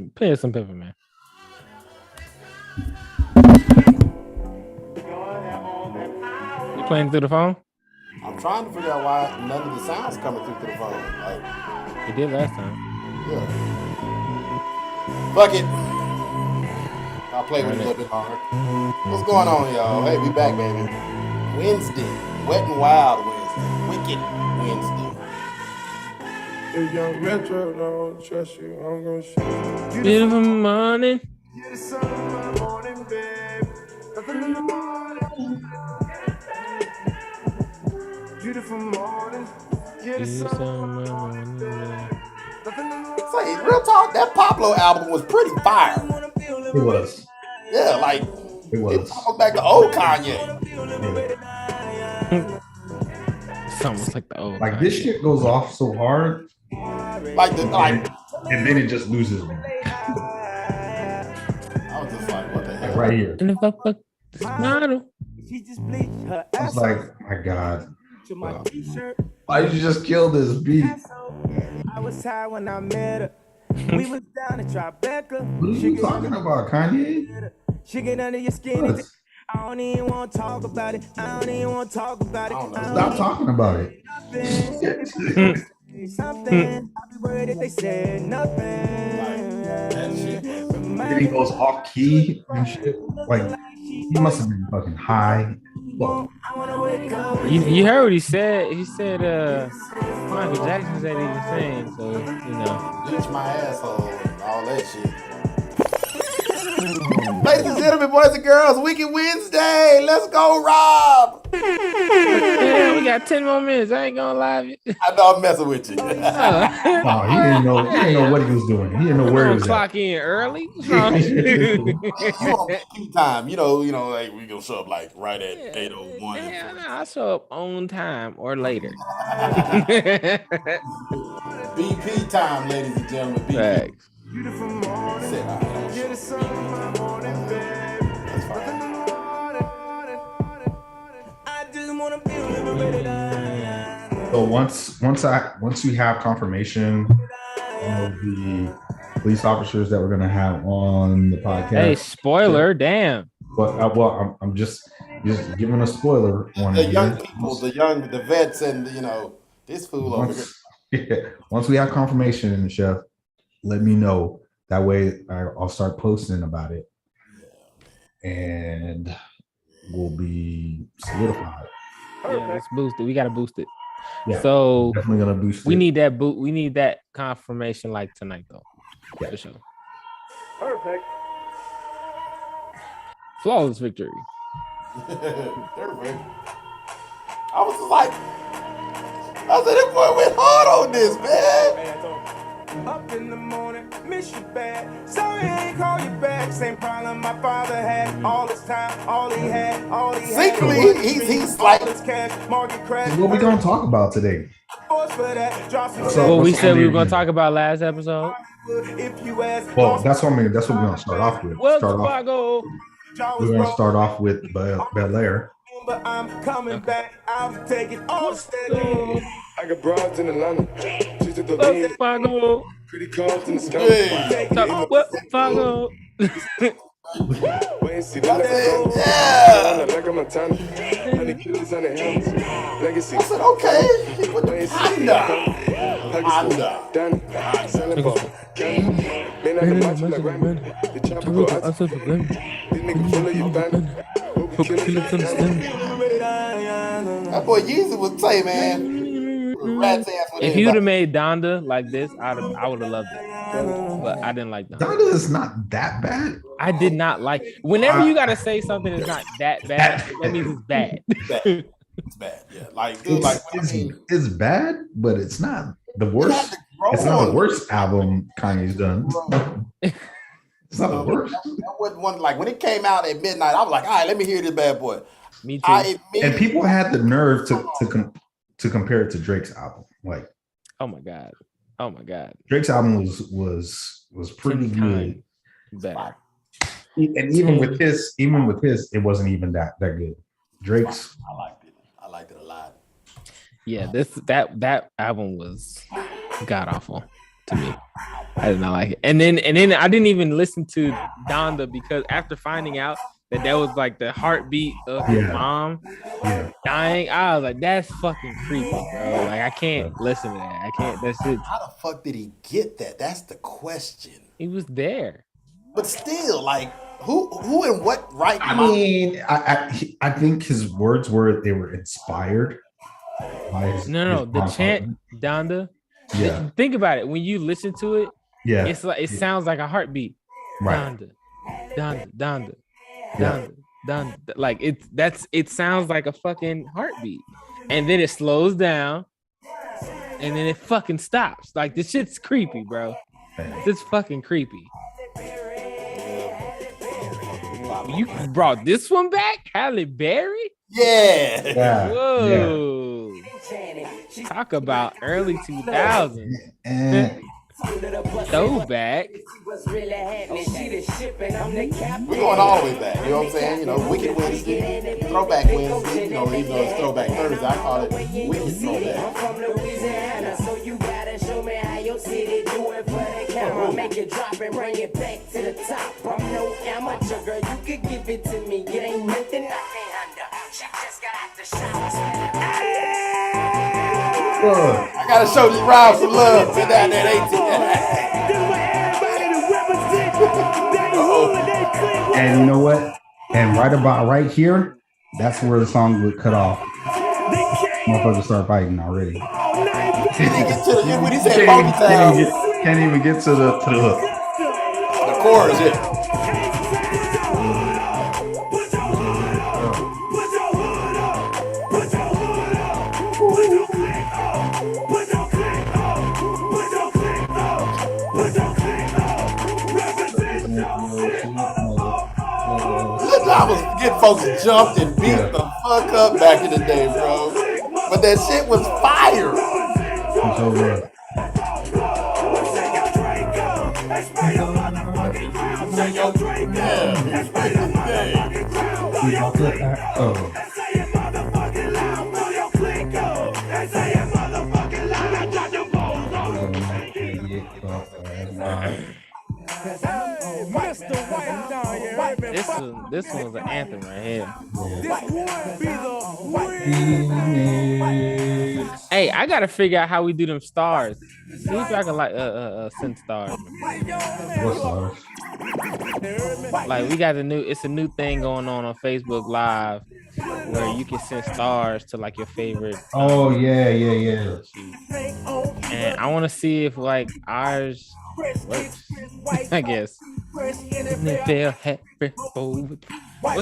play some Pepper, man. You playing through the phone? I'm trying to figure out why none of the sounds coming through the phone. Like, You did last time. yeah. Fuck it. I'll play with it a little bit longer. What's going on, y'all? Hey, we back, baby. Wednesday. Wet and Wild Wednesday. Wicked Wednesday. If young Metro don't trust you, I'm gonna shoot you. Beautiful morning. You're the sun of my morning, babe. Nothing in the morning. Beautiful morning. You're the sun of my morning, babe. Nothing in the morning. Say, real talk, that Pablo album was pretty fire. It was. Yeah, like, It was. almost back to old Kanye. It's almost like the old. Like this shit goes off so hard, Like, and then it just loses me. I was just like, what the hell? Like right here. And the fuck model. I was like, my God. Why did you just kill this beat? I was high when I met her. We was down in Tribeca. What are you talking about, Kanye? She get under your skin. What? I don't even want to talk about it. I don't even want to talk about it. Stop talking about it. Something. I'll be worried if they said nothing. Then he goes off key and shit. Like he must have been fucking high. Well, You heard what he said. He said Michael Jackson said he was saying, so you know. Bleach my asshole and all that shit. Ladies and gentlemen, boys and girls, Wicked Wednesday. Let's go, Rob. Yeah, we got 10 more minutes. I ain't gonna lie. I know I'm messing with you. no, he didn't know what he was doing. He didn't know where he was at. Clock in early. You on BP time, you know, like we gonna show up like right at 8:01. Yeah, no, I show up on time or later. BP time, ladies and gentlemen. BP. Facts. Beautiful morning. Said, all right, You're the sun of my morning, babe. that's fine. I just wanna feel liberated. So once we have confirmation of the police officers that we're gonna have on the podcast. Hey, spoiler, damn. But I'm just giving a spoiler on The it. young people, the vets, and this fool over here. Once we have confirmation, Chef, let me know. That way I'll start posting about it, and we'll be solidified. Yeah, let's boost it. We gotta boost it. Yeah, So definitely gonna boost we it. need that boot. We need that confirmation like tonight, though. Yeah. For sure. Perfect. Flawless victory. Perfect. I was just like, I said, this boy went hard on this, man. Up in the morning, miss you bad. Sorry I ain't call you back. Same problem my father had. All this time, all he had. Secretly, he's like, All this cash, market crash. What we gonna talk about today? Force for that. Drop some So- What we what's said on we the were gonna agenda? talk about last episode. If you ask, Well, that's what we're gonna start off with. Wells Fargo. We're gonna start off with Bel Air. But I'm coming back. I'm taking all steady. I got broads in Atlanta. She's at the Wells Fargo. pretty cards in the sky. hey, Wells Fargo. Wait and see I that. said, yeah. Like I'm a ton. Honey killers on the helmets. Legacy. I said, okay. He put the Honda. Done. Selling ball. Man, I can watch you like Remy. The chopper go out. This nigga full of your band. That boy Yeezy would say, man. Rat's ass with If you'd have everybody. made Donda like this, I would have loved it. But I didn't like Donda. Donda is not that bad. I did not like. Whenever you gotta say something is not that bad, that means it's bad. It's bad, yeah. Like, dude, like, I mean, It's bad, but it's not the you had worst. to grow It's not on the it. worst album Kanye's done. It's not the worst. That wasn't one, like, when it came out at midnight, I was like, all right, let me hear this bad boy. Me too. I And people had the nerve to compare it to Drake's album. Like Oh my god. Oh my god. Drake's album was pretty 10 good. times better. And even with his, it wasn't even that good. Drake's I liked it. I liked it a lot. Yeah, that album was god awful to me. I did not like it. And then I didn't even listen to Donda because after finding out that was like the heartbeat of his mom dying, I was like, that's fucking creepy, bro. Like I can't listen to that. I can't. That's it. How the fuck did he get that? That's the question. He was there. But still, like, who and what right I mean, I think his words were inspired by his the chant Donda. Yeah. Think about it. When you listen to it, yeah, it's like it sounds like a heartbeat. Right. Donda. Like it sounds like a fucking heartbeat. And then it slows down and then it fucking stops. Like this shit's creepy, bro. This fucking creepy. You brought this one back? Halle Berry? Yeah. Whoa. Yeah. Talk about early 2000s. Throwback. We're going all the way back. You know what I'm saying? You know, Wicked Wednesday, Throwback Wednesday. You know, even though it's Throwback Thursday, I call it Wicked Throwback. I'm from Louisiana, so you gotta show me how your city do it for the camera. Make it drop and bring it back to the top. I'm no amateur, girl. You could give it to me. It ain't nothing I can't handle. She just got out the shower. I gotta show these Rob some love. Sit down there at 18. And you know what? And right here, that's where the song would cut off. Motherfuckers start fighting already. Can't even get to the hook. The chorus, yeah. I was getting folks jumped and beat the fuck up back in the day, bro. But that shit was fire. It's over. This one's an anthem right here. Hey, I gotta figure out how we do them stars. See if I can like send stars. What stars? Like we got it's a new thing going on Facebook Live where you can send stars to like your favorite. Oh yeah. And I want to see if like ours works. I guess. What's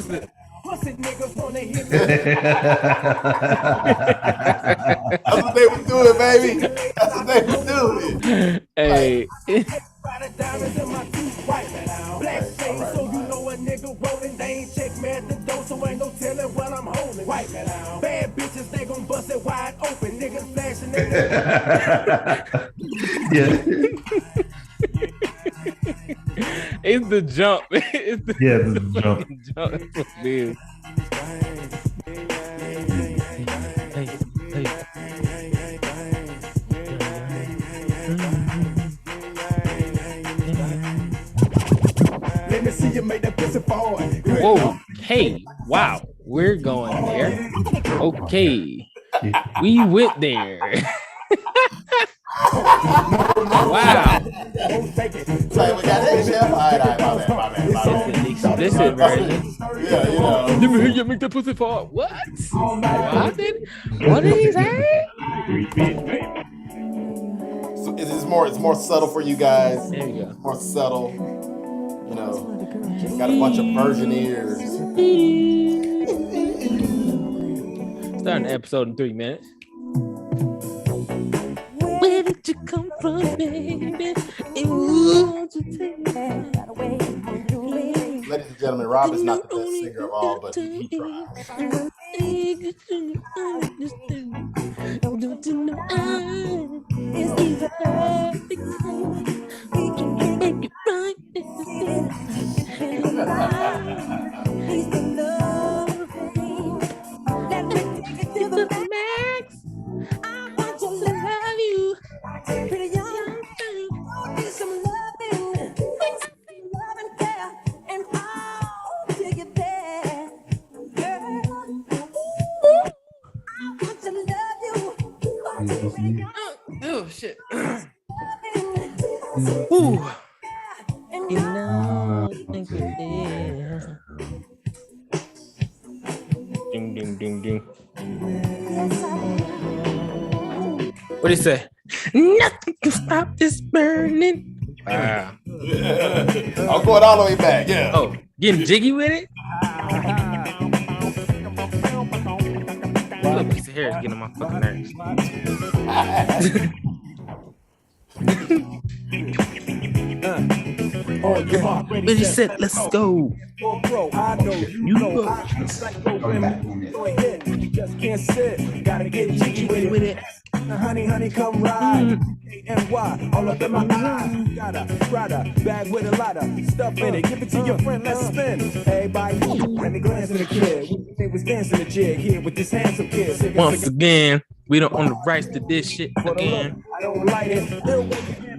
the? That's what they were doing, baby. That's what they were doing. Hey. Bad bitches, they gon' bust it wide open. Niggas flashing. Yeah. It's the jump. It's the, the jump. That's what it is. Let me see you make that pussy fall. Whoa. Hey. Wow. We're going there. Okay. We went there. Wow. Explicit version. Yeah, you know. Let me hear you make that pussy fall. What? What did he say? So it's more subtle for you guys. There you go. More subtle. You know, got a bunch of virgin ears. Starting the episode in 3 minutes. Where did you come from, baby? Ladies and gentlemen, Rob is not the best singer of all, but he tries. Max, I want to love you. Pretty young thing. Oh shit. Ooh. Ding ding ding ding. What do you say? Nothing can stop this burning. Wow. I'm going all the way back. Yeah. Oh, getting jiggy with it? Look, piece of hair is getting on my fucking nerves. But he said, let's go. You go. Just can't sit. Gotta get jiggy with it. Honey, come ride. A-N-Y, all up in my eyes. Got a Prada bag with a lot of stuff in it. Give it to your friend, let's spin. Everybody, let me glance at the kid. They was dancing the jig here with this handsome kid. Once again, we don't own the rights to this shit again. I don't like it.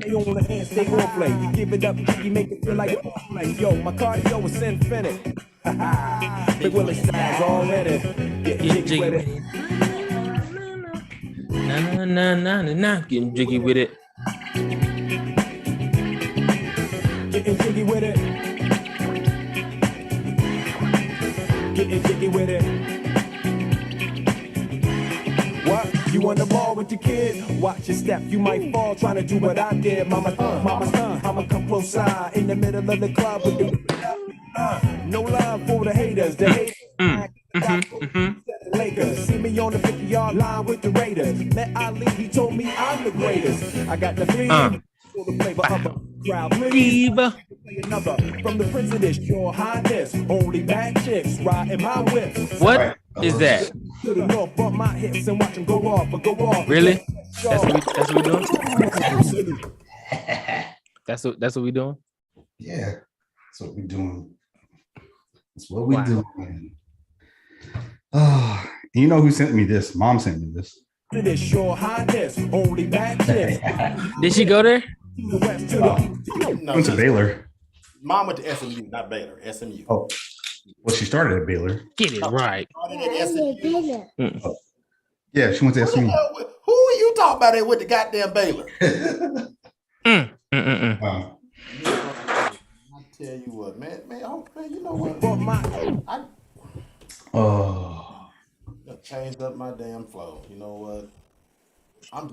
They on the hand, stay on play. Give it up, you make it feel like yo, my cardio is infinite. Big Willie style's all in it. Get jiggy with it. Nah, getting jiggy with it. Getting jiggy with it. Getting jiggy with it. What? You on the ball with your kid? Watch your step, you might fall trying to do what I did. Mama's son, I'ma come close side in the middle of the club with the no love for the haters. The haters. Lakers. See me on the 50-yard line with the Raiders. Met Ali, he told me I'm the greatest. I got the flavor for the flavor of a crowd. Please play another from the Prince of this, your highness. Only bad chicks riding my whip. What is that? To the north, bump my hips and watch them go off. Really? That's what we doing? That's what we doing? Yeah, that's what we doing. That's what we doing. Oh, you know who sent me this? Mom sent me this. This your highness, only bad chicks. Did she go there? Went to Baylor. Mom went to SMU, not Baylor. SMU. Oh, well, she started at Baylor. Get it right. Yeah, she went to SMU. Who are you talking about that with the goddamn Baylor? I tell you what, man, you know what? I changed up my damn flow. You know what? I'm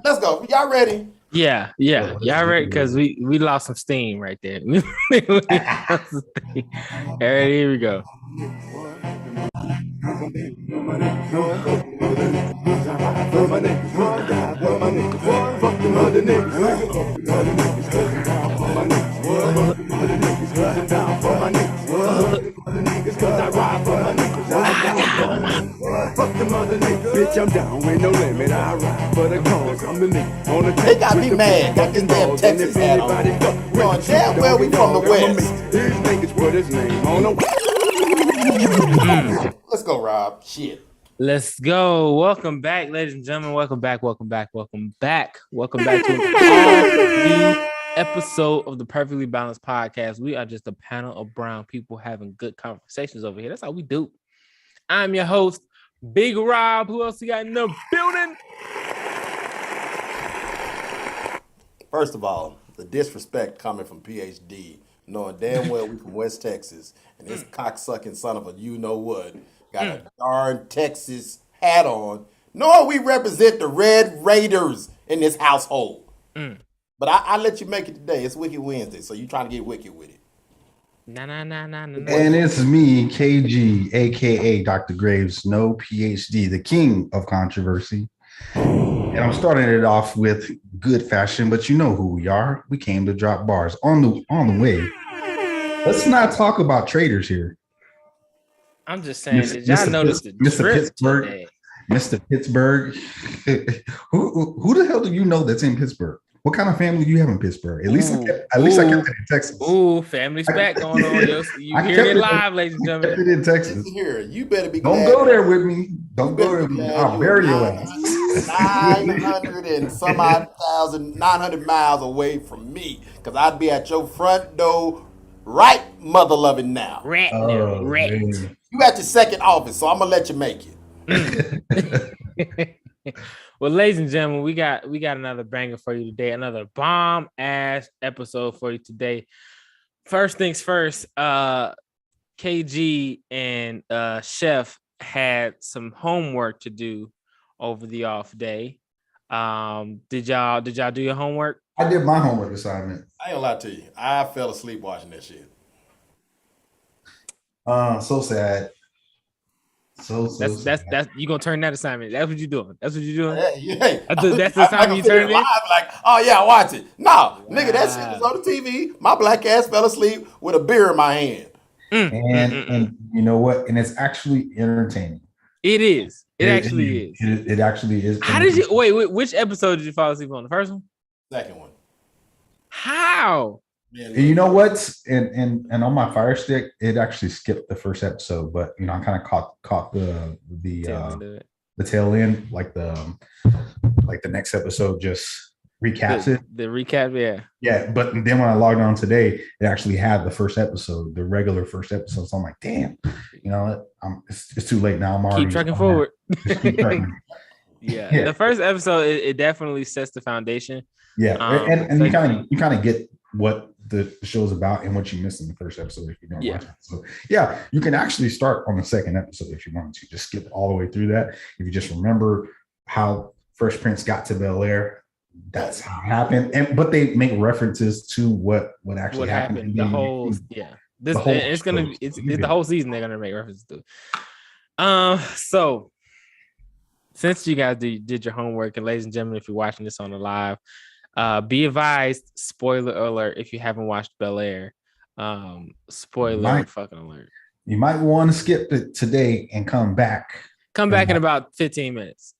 let's go. Y'all ready? Yeah. Y'all ready? Because we lost some steam right there. We lost some steam. All right, here we go. Bitch, I'm down with no limit. I ride for the cause. I'm the nigga on the They got me mad. Got this damn Texas hat on. Damn well we from the West. These niggas put his name on them. Let's go, Rob. Shit. Let's go. Welcome back, ladies and gentlemen. Welcome back to an all-new episode of the Perfectly Balanced Podcast. We are just a panel of brown people having good conversations over here. That's how we do. I'm your host, Big Rob. Who else you got in the building? First of all, the disrespect coming from PhD, knowing damn well we from West Texas, and this cocksucking son of a you-know-what got a darn Texas hat on, knowing we represent the Red Raiders in this household. But I let you make it today. It's Wicked Wednesday, so you trying to get wicked with it. Nah. And it's me, KG, aka Dr. Graves, no PhD, the king of controversy. And I'm starting it off with good fashion, but you know who we are. We came to drop bars on the way. Let's not talk about traders here. I'm just saying, did y'all notice the drip Pittsburgh today? Mr. Pittsburgh. who the hell do you know that's in Pittsburgh? What kind of family do you have in Pittsburgh? At least I kept it in Texas. Ooh, family spat going on. You hear it live, ladies and gentlemen. I kept it in Texas. Here, you better be. Don't go there with me. Don't go there with me. I'll bury your ass. 900 and some odd 900 miles away from me, because I'd be at your front door, right, mother loving now. Rat. You at your second office, so I'm gonna let you make it. Well, ladies and gentlemen, we got another banger for you today. Another bomb ass episode for you today. First things first, KG and Chef had some homework to do over the off day. Did y'all do your homework? I did my homework assignment. I ain't gonna lie to you. I fell asleep watching that shit. So sad. So That's you gonna turn that assignment. That's what you're doing. That's what you're doing. Hey, That's the time you turn it in? Like, oh yeah, watch it. No, Wow. nigga, that shit was on the TV. My black ass fell asleep with a beer in my hand. And you know what? And it's actually entertaining. It is. It actually is. It actually is. How did you wait? Which episode did you fall asleep on? The first one? Second one. How? Man, And you know what? And on my Fire Stick, it actually skipped the first episode, but I kind of caught the tail end, like the next episode just recaps it. The recap, yeah. Yeah, but then when I logged on today, it actually had the first episode, the regular first episode. So I'm like, damn, it's too late now. I'm already Keep trucking forward. Just keep trucking. Yeah, the first episode it definitely sets the foundation. Yeah, and so you kind of get what the show's about and what you missed in the first episode if you don't watch it. So yeah, you can actually start on the second episode if you want to. Just skip all the way through that. If you just remember how Fresh Prince got to Bel-Air, that's how it happened. But they make references to what actually happened. The whole the whole season they're gonna make references to. So since you guys did your homework, and ladies and gentlemen, if you're watching this on the live, be advised, spoiler alert, if you haven't watched Bel-Air. Spoiler fucking alert. You might want to skip it today and come back. Come back in about 15 minutes.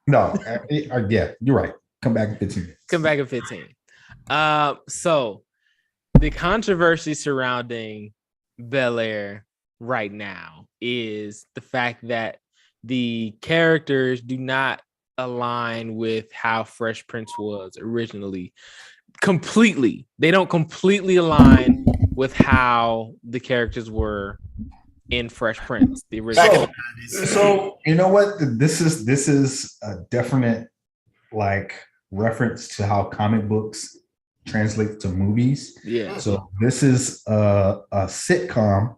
No, yeah, you're right. Come back in 15 minutes. Come back in 15. So the controversy surrounding Bel-Air right now is the fact that the characters do not align with how Fresh Prince was originally. Completely. They don't completely align with how the characters were in Fresh Prince, the original. So you know what? This is a definite reference to how comic books translate to movies. Yeah. So this is a sitcom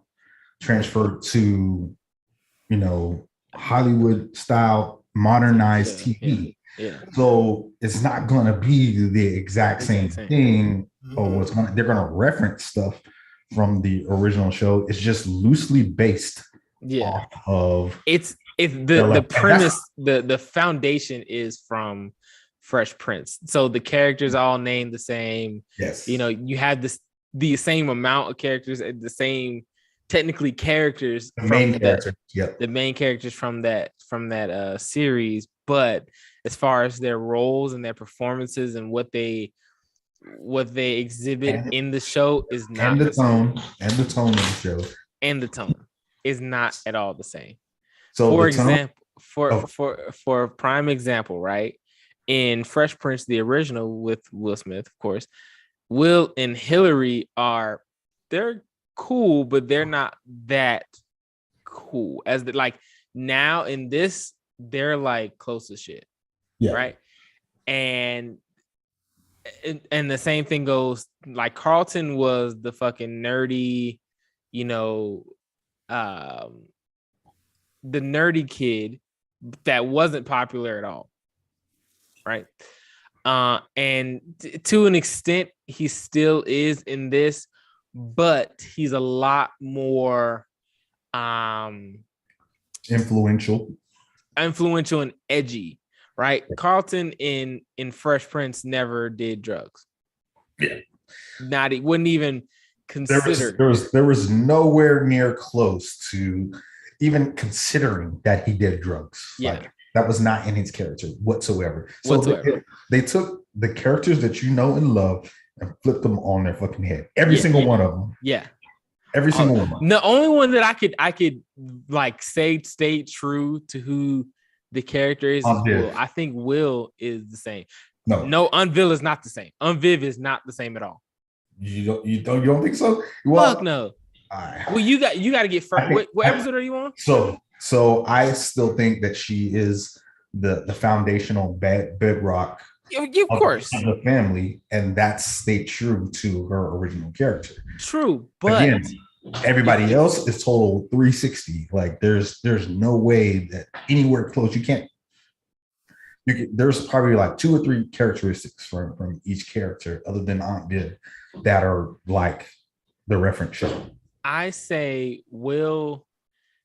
transferred to Hollywood style modernized TV. Yeah. So it's not going to be the exact same thing, or they're going to reference stuff from the original show. It's just loosely based off of it's the premise, the foundation is from Fresh Prince. So the characters all named the same. Yes. You have the same amount of characters and the same technically characters, the main characters. Yep. The main characters from that series, but as far as their roles and their performances and what they exhibit in the show is not and the tone of the show. And the tone is not at all the same. So for example, for prime example, right? In Fresh Prince, the original with Will Smith, of course, Will and Hillary they're cool, but they're not that cool. As now in this, they're like close as shit. Yeah. Right. And the same thing goes, like Carlton was the fucking nerdy, the nerdy kid that wasn't popular at all. Right. And to an extent, he still is in this, but he's a lot more influential and edgy. Right. Carlton in Fresh Prince never did drugs. Yeah. He wouldn't even consider. There was nowhere near close to even considering that he did drugs. Yeah. That was not in his character whatsoever. So they took the characters that you know and love and flipped them on their fucking head. Every single one of them. Yeah. Every single one. The only one that I could stay true to who the character is Will. I think Will is the same. No, Unvil is not the same. Unviv is not the same at all. You don't think so? Well, fuck no. Well, you got to get first. What episode are you on? So I still think that she is the foundational bedrock Yeah, of course, of the family, and that stayed true to her original character. true, but Again, everybody else is total 360. Like there's no way that anywhere close. There's probably like 2 or 3 characteristics from each character other than Aunt Viv that are like the reference show. I say Will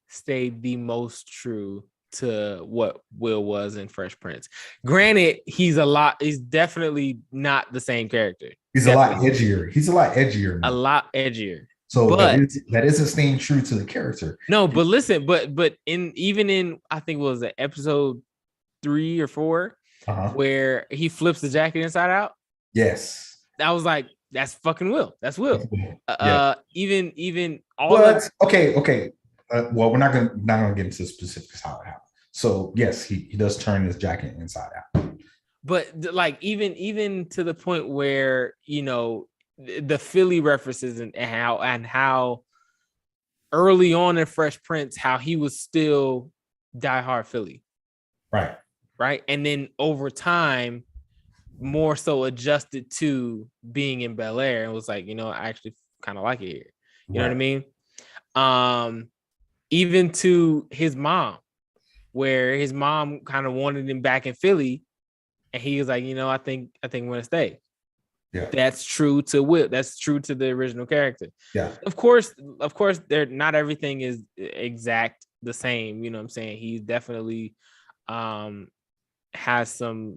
stayed the most true to what Will was in Fresh Prince. Granted, he's definitely not the same character. He's definitely. a lot edgier. A lot edgier. So but that isn't staying true to the character. No, but listen, but even in I think it was episode 3 or 4 where he flips the jacket inside out. Yes. I was like, that's fucking Will. That's Will. Even all but okay. Well, we're not gonna get into specifics how it happened. So yes, he does turn his jacket inside out. But like even to the point where the Philly references and how early on in Fresh Prince, how he was still diehard Philly, right, and then over time, more so adjusted to being in Bel Air and was like, I actually kind of like it here. You know what I mean? Even to his mom, where his mom kind of wanted him back in Philly, and he was like, I think I'm gonna stay. Yeah, that's true to Will. That's true to the original character. Yeah, of course, there not everything is exact the same. You know what I'm saying? He definitely has some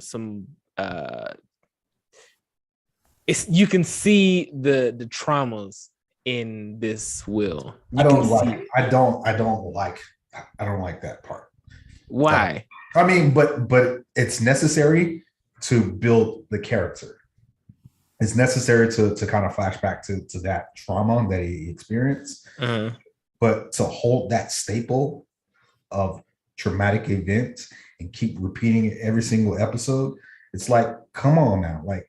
you can see the traumas in this Will. I don't like that part. Why? I mean, but it's necessary to build the character. It's necessary to kind of flash back to that trauma that he experienced. But to hold that staple of traumatic events and keep repeating it every single episode, it's like, come on now, like.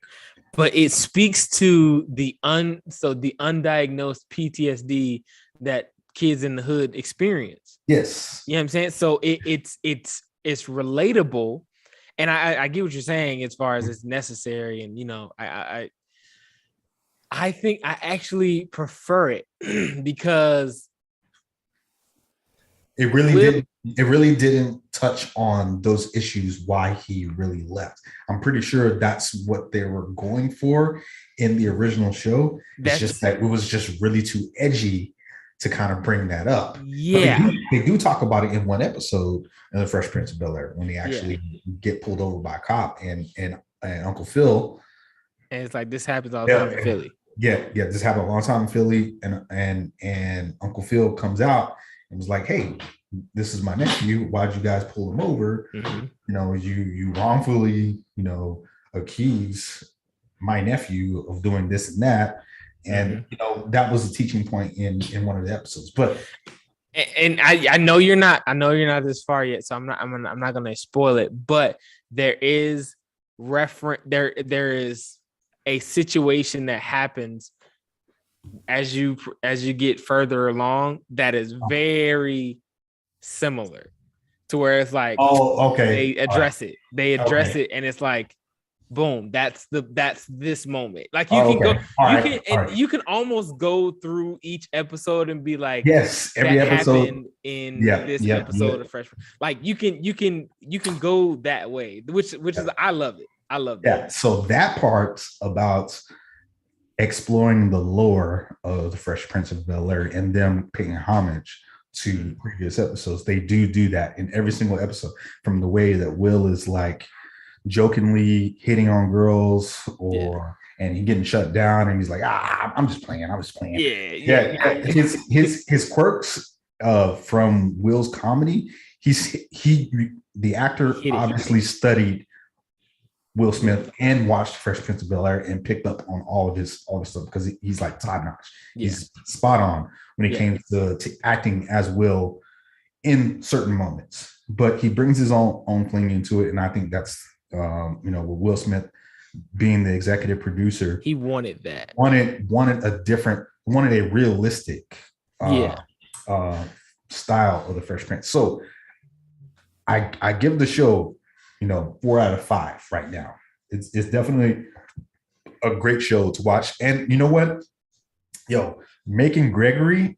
But it speaks to the undiagnosed PTSD that kids in the hood experience. Yes. You know what I'm saying? So it's relatable. And I get what you're saying as far as it's necessary. And, I think I actually prefer it because it really didn't touch on those issues why he really left. I'm pretty sure that's what they were going for in the original show. It's just that it was just really too edgy to kind of bring that up. Yeah. They do talk about it in one episode in The Fresh Prince of Bel-Air when they actually get pulled over by a cop and Uncle Phil. And it's like, this happens all the time in Philly. Yeah, this happened a long time in Philly. And Uncle Phil comes out and was like, hey, this is my nephew. Why'd you guys pull him over? You wrongfully, accuse my nephew of doing this and that. And that was a teaching point in one of the episodes. But I know you're not this far yet, so I'm not gonna spoil it. But there is there is a situation that happens as you get further along that is very similar to where it's like, they address it. They address it, and it's like, boom, that's this moment. Like you can almost go through each episode and be like, yes, every episode in this episode of Fresh. Like you can go that way, which is I love it. I love that. Yeah. So that part about exploring the lore of the Fresh Prince of Bel-Air and them paying homage to previous episodes, they do that in every single episode, from the way that Will is like jokingly hitting on girls and he getting shut down and he's like, I'm just playing. I was playing. Yeah. His quirks from Will's comedy, the actor obviously studied Will Smith and watched Fresh Prince of Bel-Air and picked up on all this stuff because he's like top notch. He's spot on when it came to acting as Will in certain moments, but he brings his own fling into it. And I think that's, with Will Smith being the executive producer, he wanted that, wanted a realistic style of the Fresh Prince. So I give the show 4 out of 5 right now. It's definitely a great show to watch. And you know what? Making Gregory.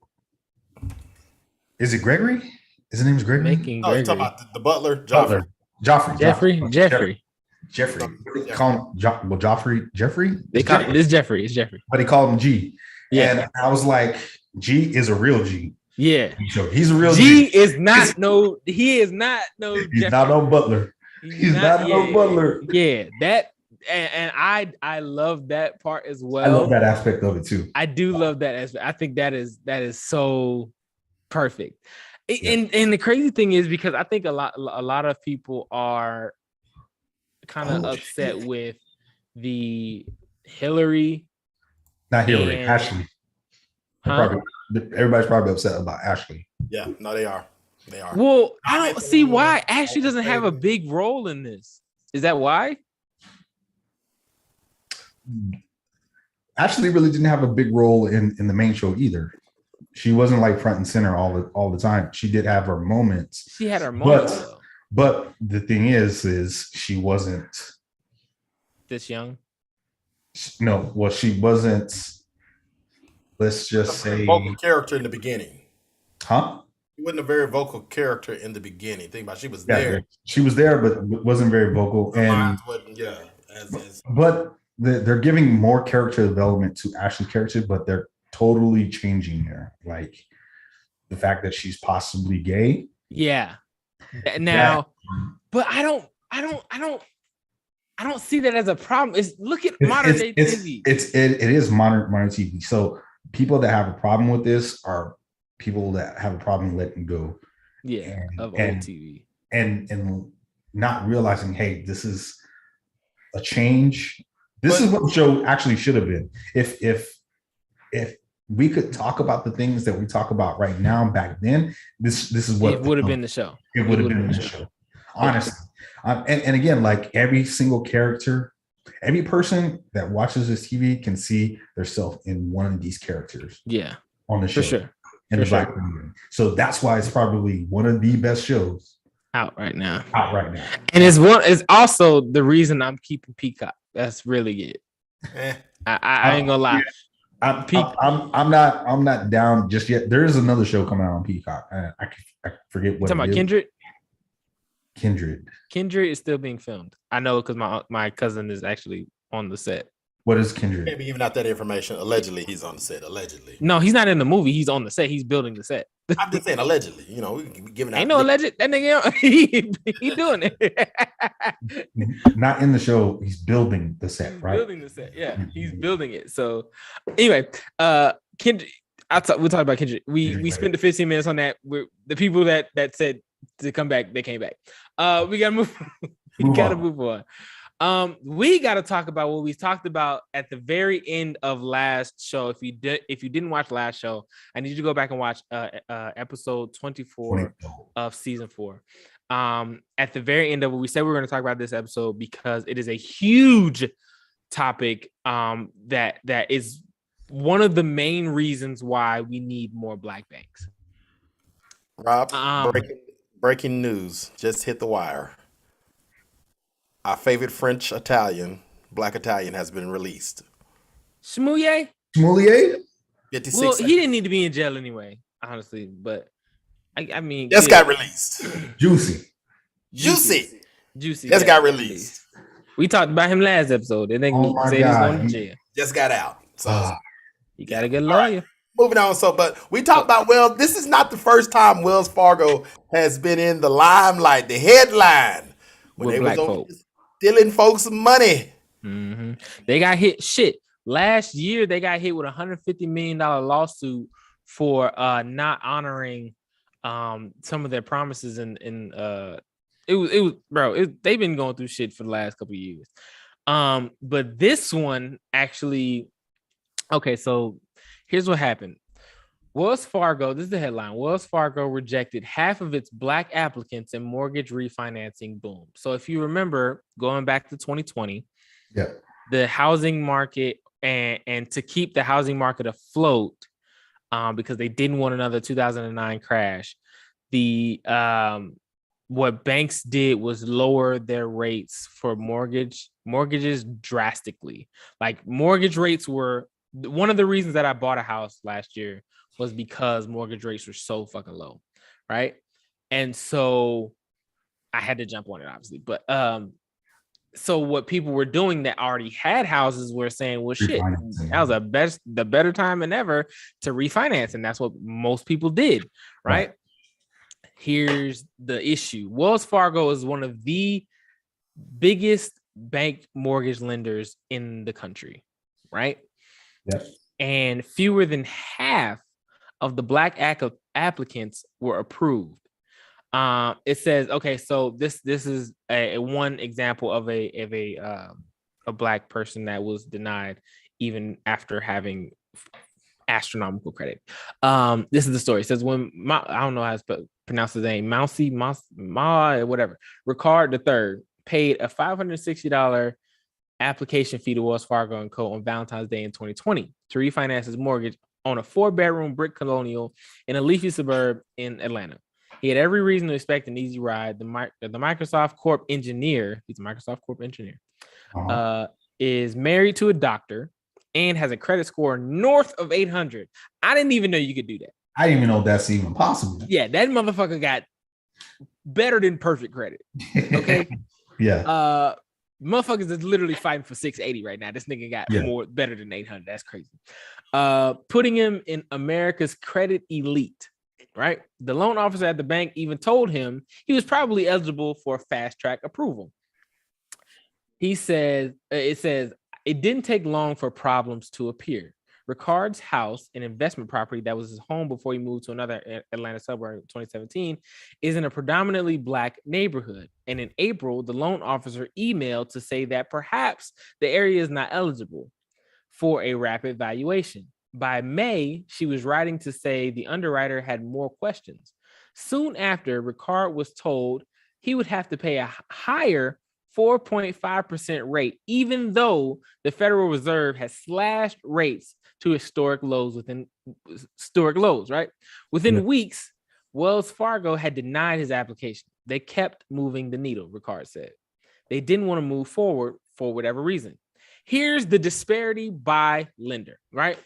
Is it Gregory? His name's Gregory. Making Oh, you talking Gregory. about the butler, Butler. Joffrey. Jeffrey. They call him Joffrey. Jeffrey. They call it Jeffrey. It's Jeffrey. But he called him G. Yeah. And I was like, G is a real G. Yeah. So he's a real G. Is not no. He is not no. He's Jeffrey. not no Butler. He's not no Butler. Yeah. That and I love that part as well. I love that aspect of it too. I do love that aspect. I think that is so perfect. And the crazy thing is because I think a lot of people are kind of upset with the Hillary. Not Hillary, and, Ashley. Everybody's probably upset about Ashley. Yeah, no, they are. They are. Well, I don't see why Ashley doesn't have a big role in this. Is that why? Ashley really didn't have a big role in the main show either. She wasn't like front and center all the time. She did have her moments. She had her moments, but the thing is she wasn't this young. No, well, she wasn't. Let's just say vocal character in the beginning. Huh? She wasn't a very vocal character in the beginning. Think about it, she was there. She was there, but wasn't very vocal. But they're giving more character development to Ashley's character, but they're totally changing her. Like the fact that she's possibly gay. Yeah. Now, but I don't see that as a problem. Look at modern day TV. It is modern TV. So people that have a problem with this are people that have a problem letting go. Yeah, of old TV. And not realizing, hey, this is a change. This is what the show actually should have been. If we could talk about the things that we talk about right now back then, this is what it would have been the show. It would have been the show. Honestly. And again, like every single character, every person that watches this TV can see themselves in one of these characters. Yeah, on the show, for sure. In the Black community. So that's why it's probably one of the best shows out right now. And it's also the reason I'm keeping Peacock. That's really it. I ain't gonna lie. I'm not down just yet. There is another show coming out on Peacock. I forget what. Talking about Kindred. Kindred is still being filmed. I know because my cousin is actually on the set. What is Kindred? Maybe giving out that information. Allegedly, he's on the set. Allegedly. No, he's not in the movie. He's on the set. He's building the set. I'm just saying allegedly. We giving out. Ain't no alleged. That nigga, he doing it. Not in the show. He's building the set, right? Building the set. Yeah, he's building it. So anyway, Kindred. We'll talk about Kindred. We spent the 15 minutes on that. The people that said to come back, they came back. We gotta move. Move on. We got to talk about what we talked about at the very end of last show. If you didn't watch last show, I need you to go back and watch episode 24 of season 4. At the very end of it, we said we were going to talk about this episode because it is a huge topic that is one of the main reasons why we need more black banks. Rob, breaking news just hit the wire. Our favorite French black Italian has been released. Smouye? 56 well, he didn't need to be in jail anyway, honestly. But I mean, just got released. Juicy. Just got released. We talked about him last episode. And then he said he's going to jail. Just got out. So you got a good lawyer. Right. Moving on. But we talked about, this is not the first time Wells Fargo has been in the limelight, the headline. When they black was folk. Stealing folks' money. Mm-hmm. They got hit. Last year, they got hit with $150 million lawsuit for not honoring some of their promises. And they've been going through shit for the last couple of years. But this one actually, okay, so here's what happened. Wells Fargo, this is the headline. Wells Fargo rejected half of its black applicants in mortgage refinancing boom. So if you remember, going back to 2020, the housing market and to keep the housing market afloat, because they didn't want another 2009 crash, the what banks did was lower their rates for mortgages drastically. Like mortgage rates were one of the reasons that I bought a house last year was because mortgage rates were so fucking low, right? And so I had to jump on it, obviously. But so what people were doing that already had houses were saying, well, shit, that was the better time than ever to refinance. And that's what most people did, right? Here's the issue. Wells Fargo is one of the biggest bank mortgage lenders in the country, right? Yep. And fewer than half of the black applicants were approved. It says, okay, so this is a one example of a black person that was denied even after having astronomical credit. This is the story. It says when I don't know how to pronounce his name, whatever. Ricard III paid a $560 application fee to Wells Fargo and Co. on Valentine's Day in 2020 to refinance his mortgage on a 4-bedroom brick colonial in a leafy suburb in Atlanta. He had every reason to expect an easy ride. The Microsoft Corp engineer, he's a Microsoft Corp engineer, is married to a doctor and has a credit score north of 800. I didn't even know you could do that. I didn't even know that's even possible. Yeah, that motherfucker got better than perfect credit. Okay. Yeah. Motherfuckers is literally fighting for 680 right now. This nigga got better than 800. That's crazy. Putting him in America's credit elite. Right. The loan officer at the bank even told him he was probably eligible for fast track approval. He said, it says, it didn't take long for problems to appear. Ricard's house, an investment property that was his home before he moved to another Atlanta suburb in 2017, is in a predominantly black neighborhood. And in April, the loan officer emailed to say that perhaps the area is not eligible for a rapid valuation. By May, she was writing to say the underwriter had more questions. Soon after, Ricard was told he would have to pay a higher 4.5% rate, even though the Federal Reserve has slashed rates to historic lows, right? Within weeks, Wells Fargo had denied his application. They kept moving the needle, Ricard said. They didn't want to move forward for whatever reason. Here's the disparity by lender, right?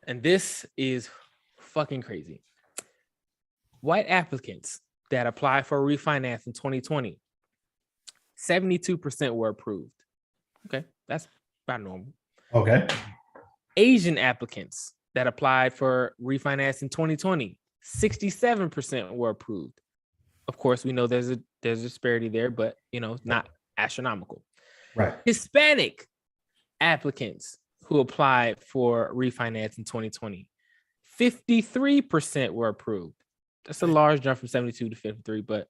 And this is fucking crazy. White applicants that applied for a refinance in 2020, 72% were approved. Okay, that's about normal. Okay. Asian applicants that applied for refinance in 2020, 67% were approved. Of course, we know there's a disparity there, but not astronomical. Right. Hispanic applicants who applied for refinance in 2020, 53% were approved. That's a large jump from 72 to 53, but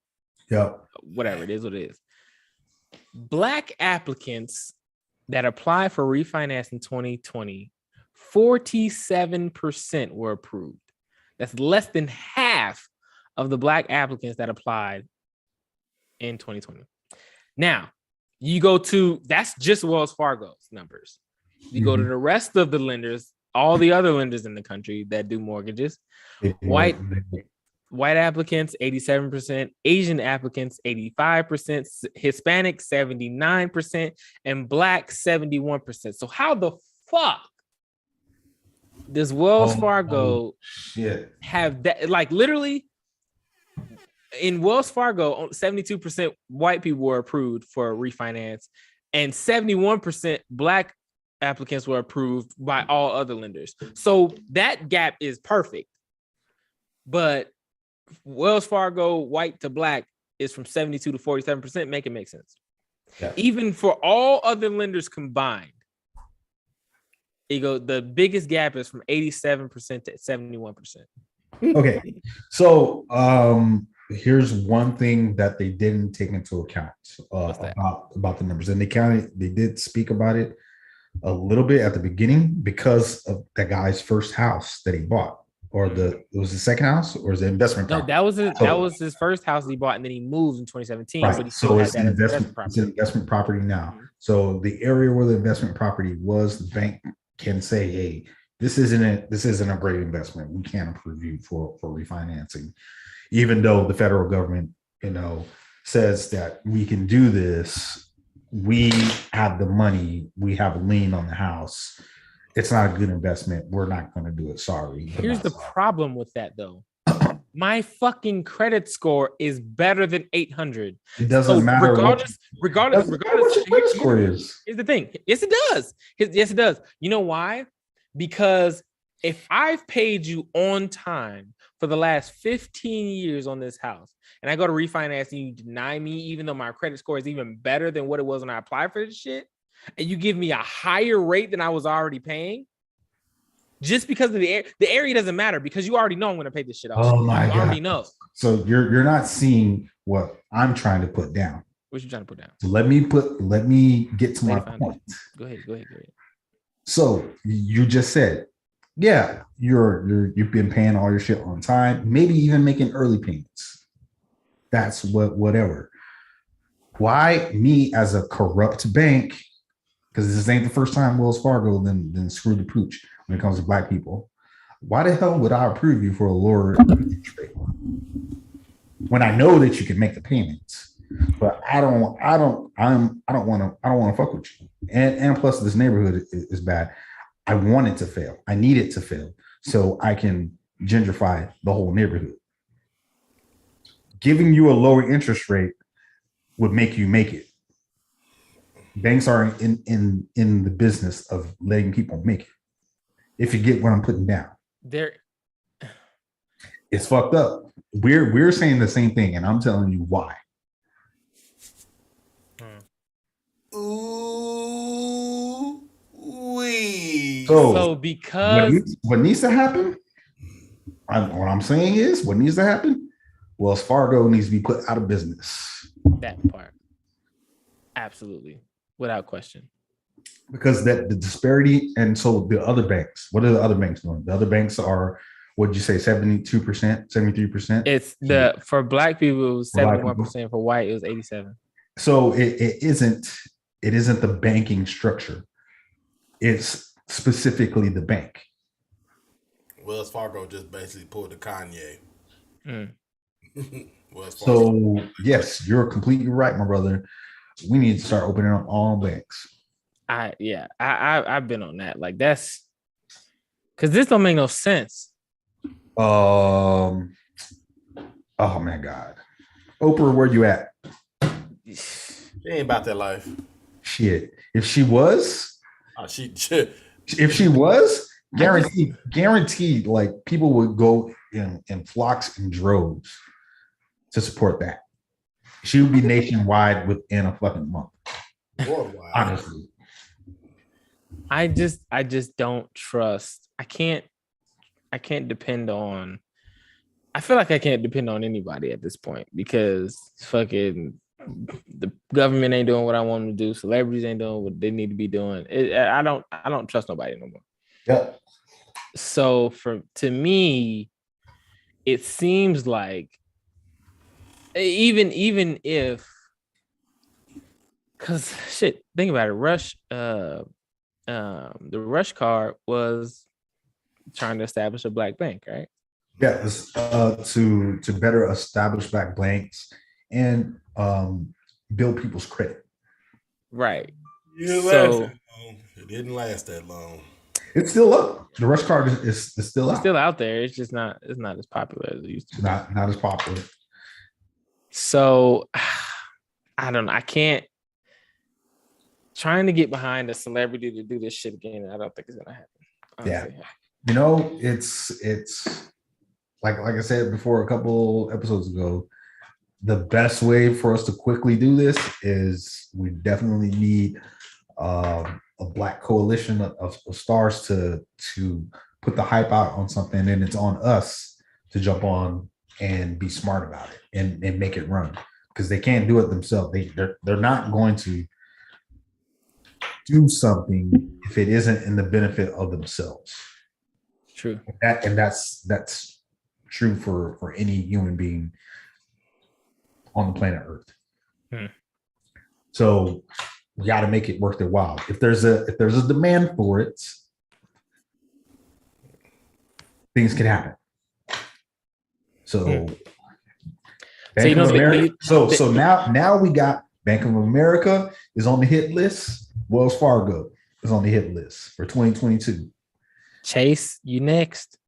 whatever, it is what it is. Black applicants that applied for refinance in 2020, 47% were approved. That's less than half of the black applicants that applied in 2020. Now, you go to, that's just Wells Fargo's numbers. You go to the rest of the lenders, all the other lenders in the country that do mortgages, white applicants, 87%, Asian applicants, 85%, Hispanic, 79%, and Black, 71%. So how the fuck does Wells Fargo have that? Like literally in Wells Fargo, 72% white people were approved for a refinance and 71% Black applicants were approved by all other lenders. So that gap is perfect. But Wells Fargo white to black is from 72 to 47%. Make it make sense. Yeah. Even for all other lenders combined, the biggest gap is from 87% to 71%. Okay. So here's one thing that they didn't take into account about the numbers. And they did speak about it a little bit at the beginning because of that guy's first house that he bought, or it was the second house, or is it investment property? No, that was his first house he bought, and then he moved in 2017. Right. But he so it's an investment property now. Mm-hmm. So the area where the investment property was, the bank can say, hey, this isn't a great investment. We can't approve you for refinancing, even though the federal government says that we can do this, we have the money, we have a lien on the house. It's not a good investment. We're not going to do it. Sorry. Here's the problem with that, though. My fucking credit score is better than 800. It doesn't matter. Regardless, what your credit score is. Here's the thing. Yes, it does. Yes, it does. You know why? Because if I've paid you on time for the last 15 years on this house, and I go to refinance and you deny me, even though my credit score is even better than what it was when I applied for this shit, and you give me a higher rate than I was already paying, just because of the area doesn't matter, because you already know I'm going to pay this shit off. Oh my God. You already know. So you're not seeing what I'm trying to put down. What you trying to put down? So let me get to my point. Go ahead. So you just said, yeah, you've been paying all your shit on time, maybe even making early payments. That's whatever. Why me as a corrupt bank? Because this ain't the first time Wells Fargo then screw the pooch when it comes to Black people. Why the hell would I approve you for a lower interest rate when I know that you can make the payments? But I don't want to fuck with you. And plus, this neighborhood is bad. I want it to fail. I need it to fail so I can gentrify the whole neighborhood. Giving you a lower interest rate would make you make it. Banks are in the business of letting people make it. If you get what I'm putting down, it's fucked up. We're saying the same thing, and I'm telling you why. Ooh, wee. So because what needs to happen? What I'm saying is, what needs to happen? Wells Fargo needs to be put out of business. That part, absolutely, without question. Because that the disparity, and so the other banks. What are the other banks doing? The other banks are, what did you say, 72%, 73%? It's for Black people, it was 71%. For white, it was 87%. So it isn't the banking structure. It's specifically the bank. Wells Fargo just basically pulled the Kanye. So yes, you're completely right, my brother. We need to start opening up all banks. I've been on that. Like, that's because this don't make no sense. Oh my God, Oprah, where you at? She ain't about that life. Shit. If she was, guaranteed, like people would go in flocks and droves to support that. She would be nationwide within a fucking month. Worldwide. Honestly. I just don't trust. I can't depend on. I feel like I can't depend on anybody at this point because fucking the government ain't doing what I want them to do. Celebrities ain't doing what they need to be doing. I don't trust nobody no more. Yeah. So to me, it seems like even if, because shit, think about it. The Rush card was trying to establish a Black bank, right? Yeah, to better establish Black banks and build people's credit. Right. It didn't last that long. It's still up. The Rush card is still out. It's still out there. It's just not. It's not as popular as it used to be. Not as popular. So I don't know. I can't. Trying to get behind a celebrity to do this shit again, I don't think it's gonna happen. Honestly. Yeah, it's like I said before a couple episodes ago. The best way for us to quickly do this is we definitely need a Black coalition of stars to put the hype out on something, and it's on us to jump on and be smart about it and make it run, because they can't do it themselves. They're not going to do something if it isn't in the benefit of themselves. True. That's true for any human being on the planet Earth. So we got to make it worth their while. If there's a demand for it, things can happen. So Bank you of don't think America. So now we got Bank of America is on the hit list. Wells Fargo is on the hit list for 2022. Chase, you next.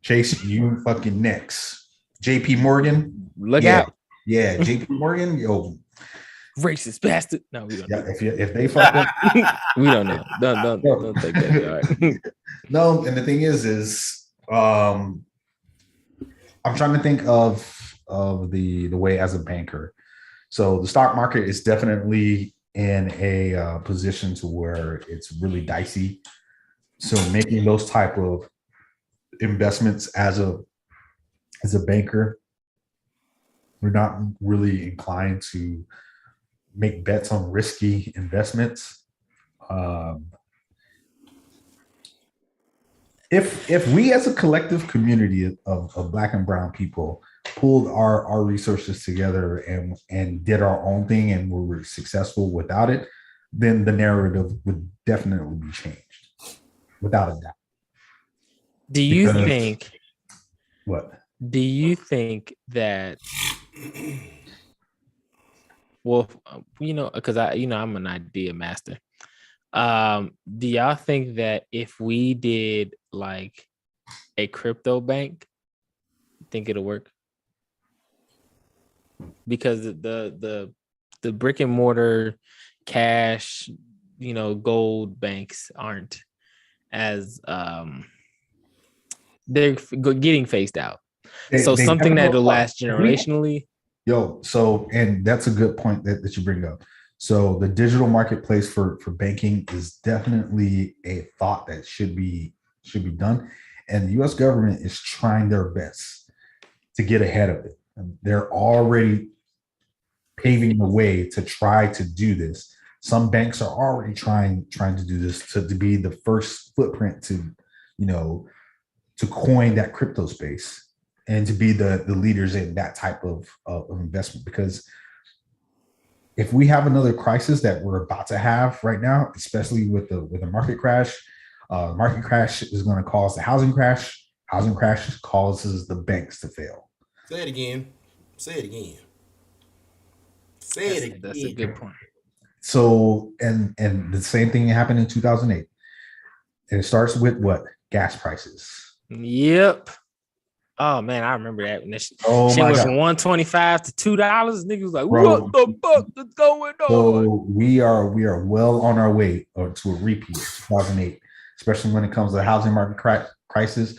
Chase, you fucking next. JP Morgan. Look out. Yeah, JP Morgan. Yo, racist bastard. No, we don't. Yeah, if they fuck up, we don't know. Don't take that. All right. No, and the thing is, I'm trying to think of the way as a banker. So the stock market is definitely in a position to where it's really dicey. So making those type of investments as a banker, we're not really inclined to make bets on risky investments. If we as a collective community of Black and brown people pulled our resources together and did our own thing and we were successful without it, then the narrative would definitely be changed, without a doubt. Do you think that well, because I'm an idea master. Do y'all think that if we did like a crypto bank, think it'll work? Because the brick and mortar cash, gold banks aren't as they're getting phased out. So something that'll last generationally. And that's a good point that you bring up. So the digital marketplace for banking is definitely a thought that should be done. And the US government is trying their best to get ahead of it. They're already paving the way to try to do this. Some banks are already trying to do this to be the first footprint to coin that crypto space and to be the leaders in that type of investment. Because if we have another crisis that we're about to have right now, especially with the market crash is going to cause the housing crash. Housing crash causes the banks to fail. Say it again. That's a good point. So, and the same thing happened in 2008. And it starts with what? Gas prices. Yep. Oh man, I remember that when this shit was from $1.25 to $2. Niggas was like, Bro, what the fuck is going on? So we are well on our way to a repeat of 2008, especially when it comes to the housing market crisis.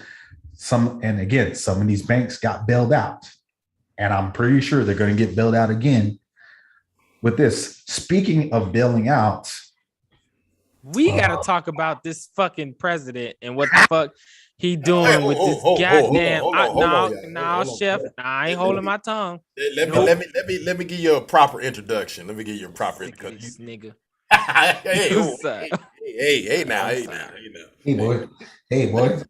Some of these banks got bailed out, and I'm pretty sure they're going to get bailed out again with this. Speaking of bailing out, we got to talk about this fucking president and what the fuck he doing with this goddamn. No, chef. I ain't holding my tongue. Let me give you a proper introduction. This nigga. Hey now. Hey boy.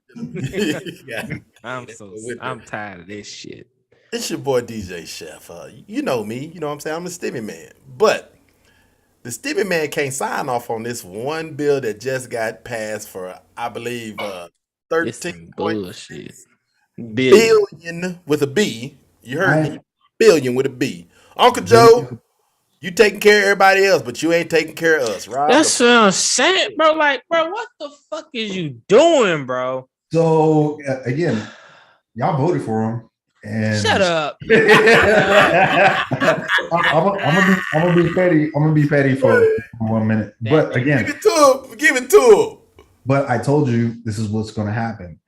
Yeah. I'm tired of this shit. It's your boy DJ Chef. You know me. You know what I'm saying? I'm the Stimmy Man. But the Stimmy Man can't sign off on this one bill that just got passed for, I believe, 13 bullshit. Billion with a B. You heard me? Billion with a B. Uncle Joe, you taking care of everybody else, but you ain't taking care of us, right? That's what I'm saying, bro. Like, bro, what the fuck is you doing, bro? So again, y'all voted for him. And shut up. I'm gonna be petty. I'm gonna be petty for 1 minute. But again, give it to him. But I told you this is what's gonna happen.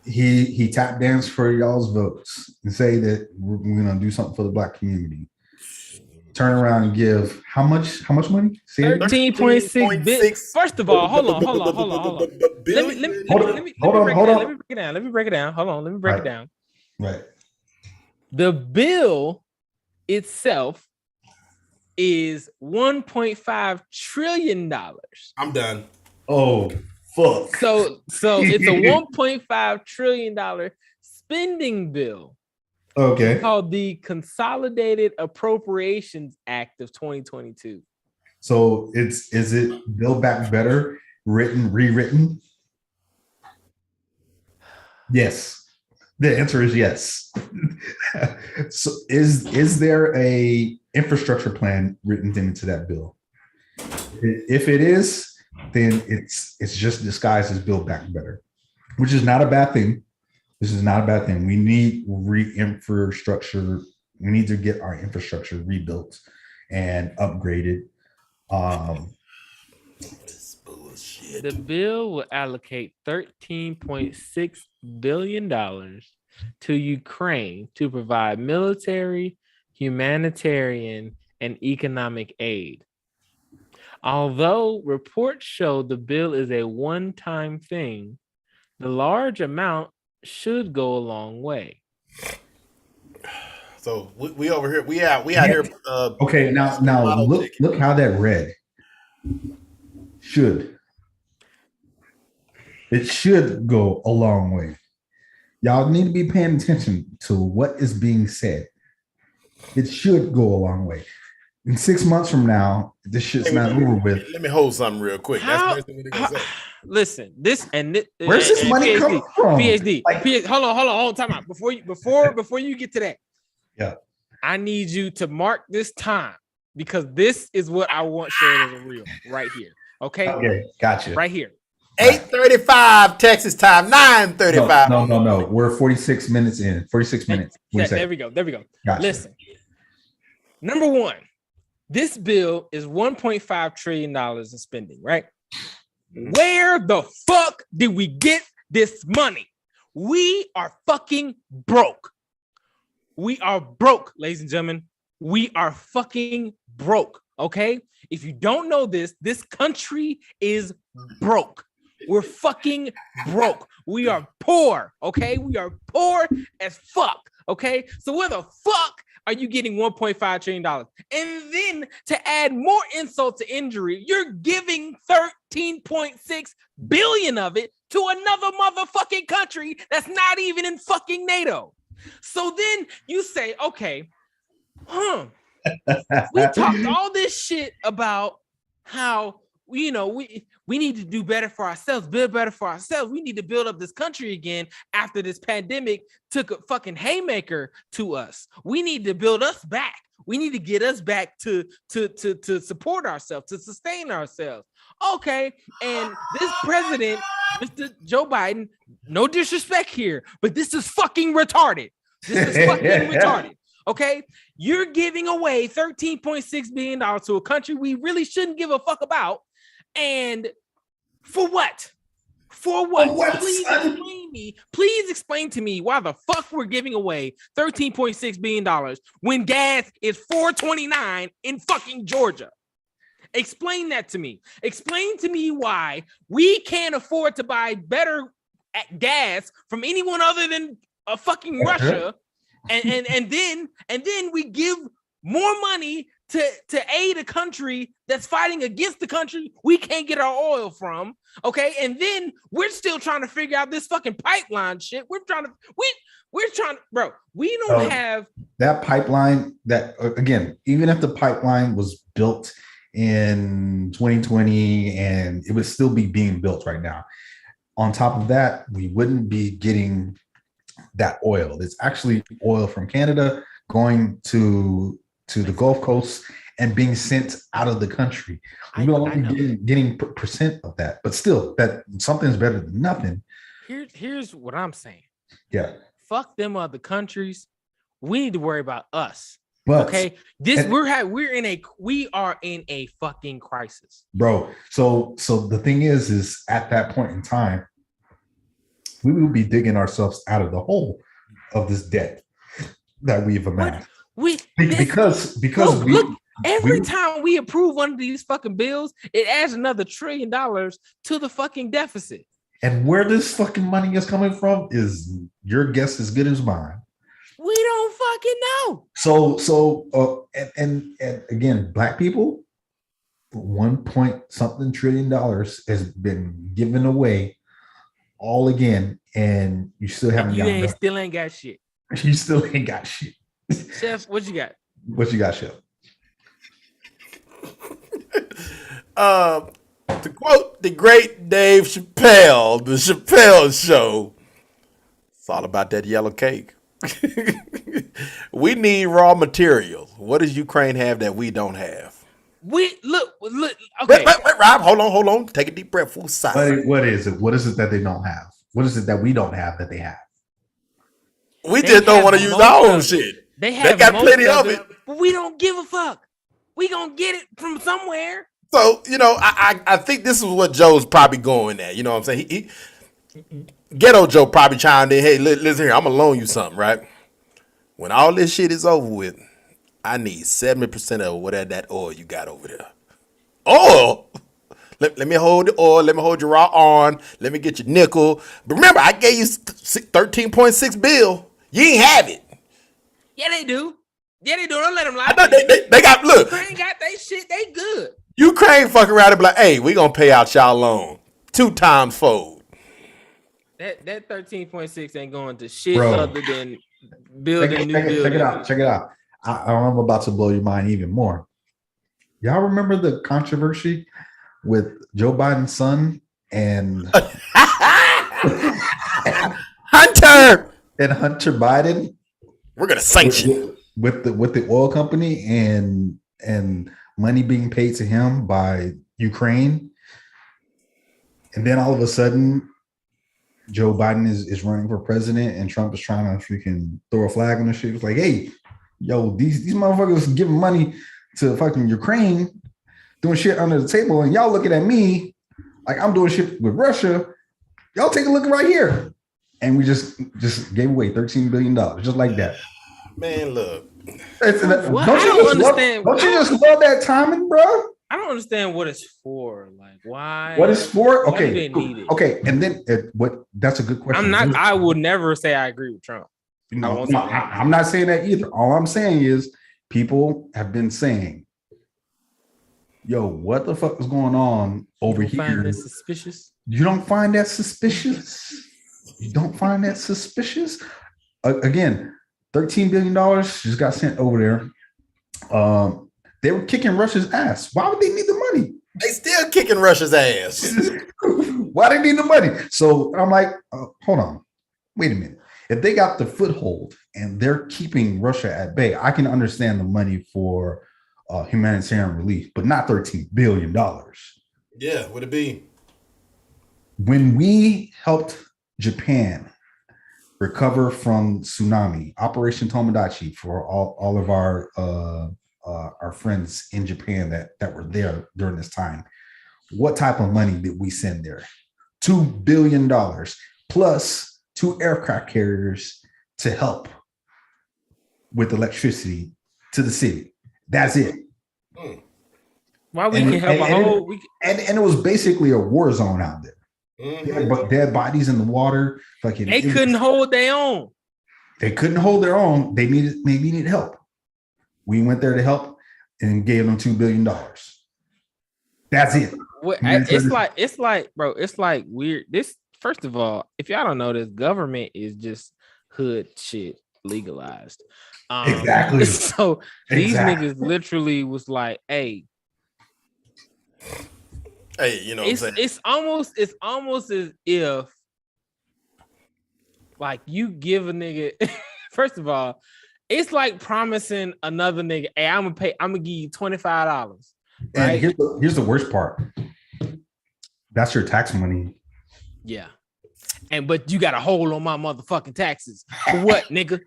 He tap danced for y'all's votes and say that we're gonna do something for the Black community. Turn around and give how much money? 13.6 billion. First of all, hold on. Let me break it down. Hold on, let me break it down. Right. The bill itself is $1.5 trillion. I'm done. Oh, fuck. So it's a $1.5 trillion spending bill. Okay. Called the Consolidated Appropriations Act of 2022. So is it Build Back Better rewritten? Yes. The answer is yes. So is there a infrastructure plan written into that bill? If it is, then it's just disguised as Build Back Better, which is not a bad thing. This is not a bad thing. We need infrastructure. We need to get our infrastructure rebuilt and upgraded. The bill will allocate $13.6 billion to Ukraine to provide military, humanitarian, and economic aid. Although reports show the bill is a one-time thing, the large amount should go a long way. So we over here, we out here. Okay, now look how that read. It should go a long way. Y'all need to be paying attention to what is being said. It should go a long way. In 6 months from now, this shit's not over with. Let me hold something real quick. Listen, where's this money coming from? PhD. Hold on, time out. Before you get to that, yeah, I need you to mark this time because this is what I want shared as a reel right here. Okay, gotcha. Right here. 8:35 Texas time, 9:35. No. We're 46 minutes in. 46 minutes. There we go. Gotcha. Listen, number one, this bill is $1.5 trillion in spending, right? Where the fuck did we get this money? We are fucking broke. We are broke, ladies and gentlemen. We are fucking broke, okay? If you don't know this country is broke. We're fucking broke. We are poor, okay? We are poor as fuck, okay? So where the fuck are you getting $1.5 trillion? And then to add more insult to injury, you're giving 13.6 billion of it to another motherfucking country that's not even in fucking NATO. So then you say, okay, we talked all this shit about how, you know, we need to do better for ourselves, build better for ourselves. We need to build up this country again after this pandemic took a fucking haymaker to us. We need to build us back. We need to get us back to support ourselves, to sustain ourselves. Okay, and this president, Mr. Joe Biden, no disrespect here, but this is fucking retarded. This is fucking retarded. Okay, you're giving away $13.6 billion to a country we really shouldn't give a fuck about. And for what? For what? Please explain to me why the fuck we're giving away $13.6 billion when gas is $4.29 in fucking Georgia. Explain that to me. Explain to me why we can't afford to buy better gas from anyone other than a fucking Russia. And then we give more money to aid a country that's fighting against the country we can't get our oil from. Okay, and then we're still trying to figure out this fucking pipeline shit. We're trying to, bro. We don't have that pipeline. That again, even if the pipeline was built in 2020 and it would still be being built right now. On top of that, we wouldn't be getting that oil. It's actually oil from Canada going to the Gulf Coast and being sent out of the country. We will only be getting percent of that, but still, that something's better than nothing. Here's what I'm saying. Yeah. Fuck them other countries. We need to worry about us. But, okay, we are in a fucking crisis, bro. So the thing is at that point in time, we will be digging ourselves out of the hole of this debt that we've amassed. Every time we approve one of these fucking bills, it adds another $1 trillion to the fucking deficit. And where this fucking money is coming from is your guess as good as mine. We don't fucking know. So again, Black people, $1 trillion has been given away all again, and you still haven't still ain't got shit. You still ain't got shit. Chef, what you got? What you got, Chef? To quote the great Dave Chappelle, the Chappelle Show, It's all about that yellow cake. We need raw materials. What does Ukraine have that we don't have? We look. Okay, Wait, Rob, hold on. Take a deep breath. Full side. What is it? What is it that they don't have? What is it that we don't have that they have? We just don't want to use our own shit. They got plenty of it, but we don't give a fuck. We gonna get it from somewhere. So I think this is what Joe's probably going at. You know what I'm saying? He Ghetto Joe probably chimed in. Hey, listen here. I'm gonna loan you something, right? When all this shit is over with, I need 70% of whatever that oil you got over there. Oil. Let me hold the oil. Let me hold your raw arm. Let me get your nickel. But remember, I gave you 13.6 bill. You ain't have it. Yeah, they do. Don't let them lie. I know they got, look. Ukraine got they shit. They good. Ukraine fuck around and be like, hey, we gonna pay out y'all loan 2 times fold. That 13.6 ain't going to shit Bro. other than building new buildings. Check it out. I'm about to blow your mind even more. Y'all remember the controversy with Joe Biden's son and Hunter Biden? We're gonna sanction with the oil company and money being paid to him by Ukraine. And then all of a sudden, Joe Biden is running for president and Trump is trying to freaking throw a flag on the shit. It's like, hey, yo, these motherfuckers giving money to fucking Ukraine, doing shit under the table, and y'all looking at me like I'm doing shit with Russia. Y'all take a look right here. And we just gave away $13 billion, just like that. Man, look. Don't you just love that timing, bro? I don't understand what it's for. Like, why? What it's for? Why do Okay, they need it? okay. And then what? That's a good question. I would never say I agree with Trump. I'm not saying that either. All I'm saying is people have been saying, "Yo, what the fuck is going on over here?" Find this suspicious? You don't find that suspicious? You don't find that suspicious? Again, $13 billion just got sent over there. They were kicking Russia's ass. Why would they need the money? They still kicking Russia's ass. Why they need the money? So I'm like, hold on, wait a minute. If they got the foothold and they're keeping Russia at bay, I can understand the money for humanitarian relief, but not $13 billion. Yeah, would it be? When we helped Japan recover from tsunami, Operation Tomodachi, for all of our friends in Japan that were there during this time, what type of money did we send there? $2 billion plus 2 aircraft carriers to help with electricity to the city. That's it. Why we can help a whole? And it was basically a war zone out there. But dead bodies in the water. They couldn't hold their own. They couldn't hold their own. They needed help. We went there to help and gave them $2 billion. That's it. It's like, bro, it's like weird. This, first of all, if y'all don't know this, government is just hood shit legalized. Exactly. So these niggas literally was like, hey, you know what I'm saying? It's almost as if like you give a nigga first of all, it's like promising another nigga, hey, I'm gonna give you $25. Right? And here's the worst part. That's your tax money. Yeah. But you got a hold on my motherfucking taxes. For what, nigga?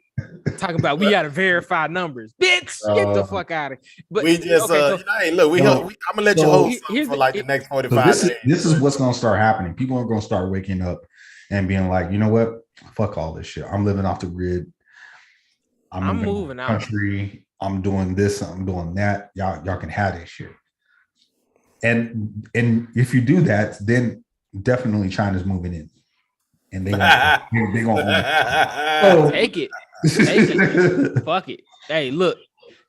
Talking about we gotta verify numbers. Bitch, get the fuck out of here. But we just hey, look, I'm gonna let you hold for like the next 45 days. This is what's gonna start happening. People are gonna start waking up and being like, you know what? Fuck all this shit. I'm living off the grid. I'm moving out country. I'm doing this, I'm doing that. Y'all can have this shit. And if you do that, then definitely China's moving in. And they gonna take it. Take it. Fuck it. Hey, look,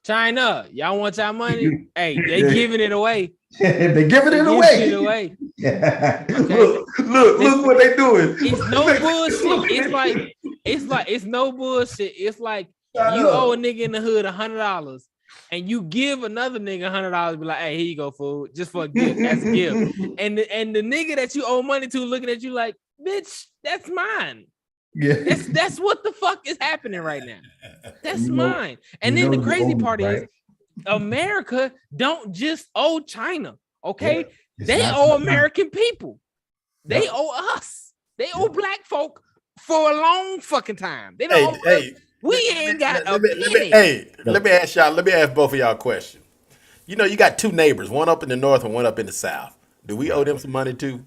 China, y'all want y'all money? Hey, they giving it away. They giving it away. Yeah. Okay. Look what they doing. It's no bullshit. It's no bullshit. It's like you owe a nigga in the hood $100 and you give another nigga $100, be like, hey, here you go, fool. Just for a gift. That's a gift. And the nigga that you owe money to looking at you like, bitch, that's mine. Yeah. That's what the fuck is happening right now. That's You know- mine. And you then know the the crazy old, part right? is America don't just owe China. Okay. It's They not owe just- American people. They Yep. owe us. They owe black folk for a long fucking time. They don't Hey, owe us. hey, We ain't got a let me, penny. let me ask y'all. Let me ask both of y'all a question. You know, you got two neighbors, one up in the north and one up in the south. Do we owe them some money too?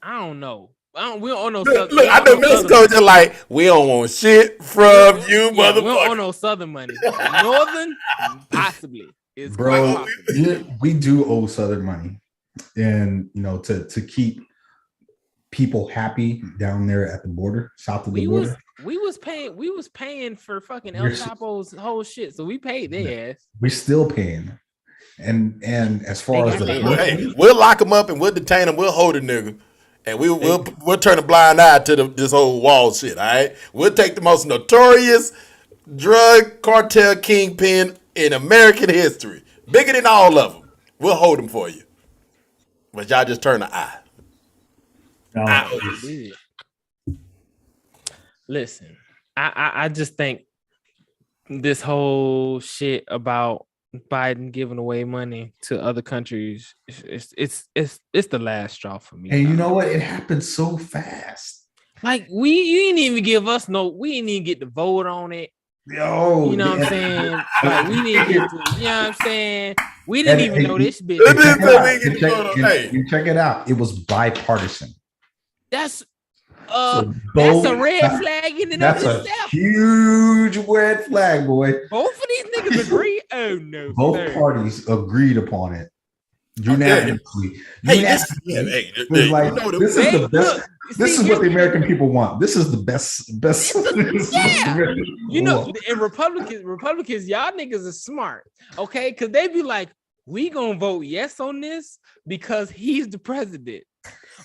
I don't know. We don't owe no Look, we don't I owe know no Mexico Southern- just like we don't want shit from you, Yeah, we don't owe motherfucker. no Southern money. Northern, possibly. It's quite Bro, possible. we do owe Southern money, and to keep people happy down there at the border, south of the border. We was paying for fucking El We're- Chapo's whole shit, so we paid their ass. We're still paying, and as far They as got the their- Hey, we'll lock them up and we'll detain them. We'll hold a nigga, and we'll turn a blind eye to this whole wall shit. All right, we'll take the most notorious drug cartel kingpin in American history, bigger than all of them. We'll hold them for you, but y'all just turn the eye. Dude. Listen, I just think this whole shit about Biden giving away money to other countries, it's the last straw for me. and you know what? It happened so fast. Like you didn't even give us we didn't even get to vote on it. Yo, You know what I'm yeah. saying? Like we didn't get to, you know what I'm saying? We didn't even know this bitch. It is Check it that out. we get to Check- vote on- hey. you check it out. It was bipartisan. That's So that's a both- red flag in and of That's a itself. huge red flag, boy. Both of these niggas agree. Oh no, Both sir. parties agreed upon it unanimously. Hey, Unanimously. hey, It was like, you know the- this is Hey, the best. look, This see, is what the here's- American people want. This is the best. Yeah. You know, want. and Republicans, y'all niggas are smart, okay? Because they be like, we gonna vote yes on this because he's the president,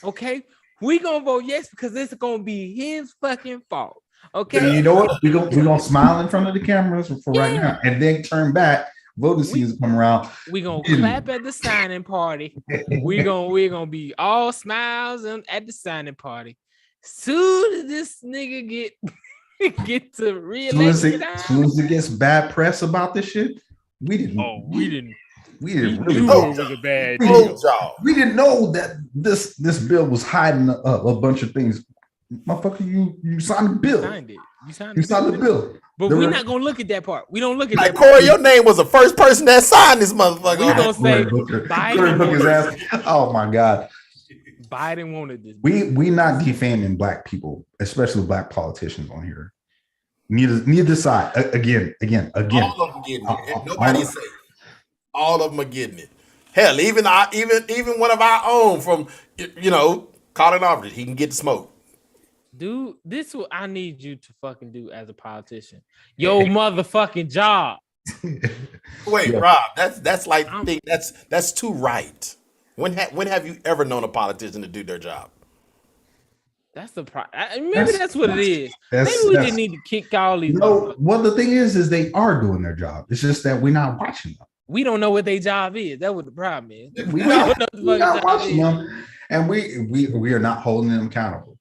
okay? We gonna vote yes because it's gonna be his fucking fault, And okay? you know what? We gonna smile in front of the cameras for right Yeah. now, and then turn back. Voting season come around. We gonna Yeah. clap at the signing party. we gonna be all smiles at the signing party. Soon as this nigga get to As re-election soon as it gets bad press about this shit, we didn't. we didn't. We didn't really. knew know. it was a bad We deal. Hold y'all. We didn't know that this bill was hiding a bunch of things. Motherfucker, you signed the bill. Signed it. You signed, You signed the bill. But There we're were- not gonna look at that part. We don't look at Like that Corey, your name was the first person that signed this motherfucker. We gonna say Booker Biden took his ass. Oh my God. Biden wanted this. We not defaming black people, especially black politicians on here. Neither side. Again. All of them getting it. And nobody's safe. All of them are getting it. Hell, even one of our own from Colin Aldridge, he can get the smoke. Dude, this is what I need you to fucking do as a politician. Yo, motherfucking job. Wait, Yeah. Rob, that's like that's too right. When have you ever known a politician to do their job? That's the maybe that's what it is. That's- Maybe we that's- didn't need to kick all these. No, motherfuckers. well, the thing is they are doing their job. It's just that we're not watching them. We don't know what their job is. That's what the problem is. We don't not, know what the we're fucking not job watching is. them, and we are not holding them accountable.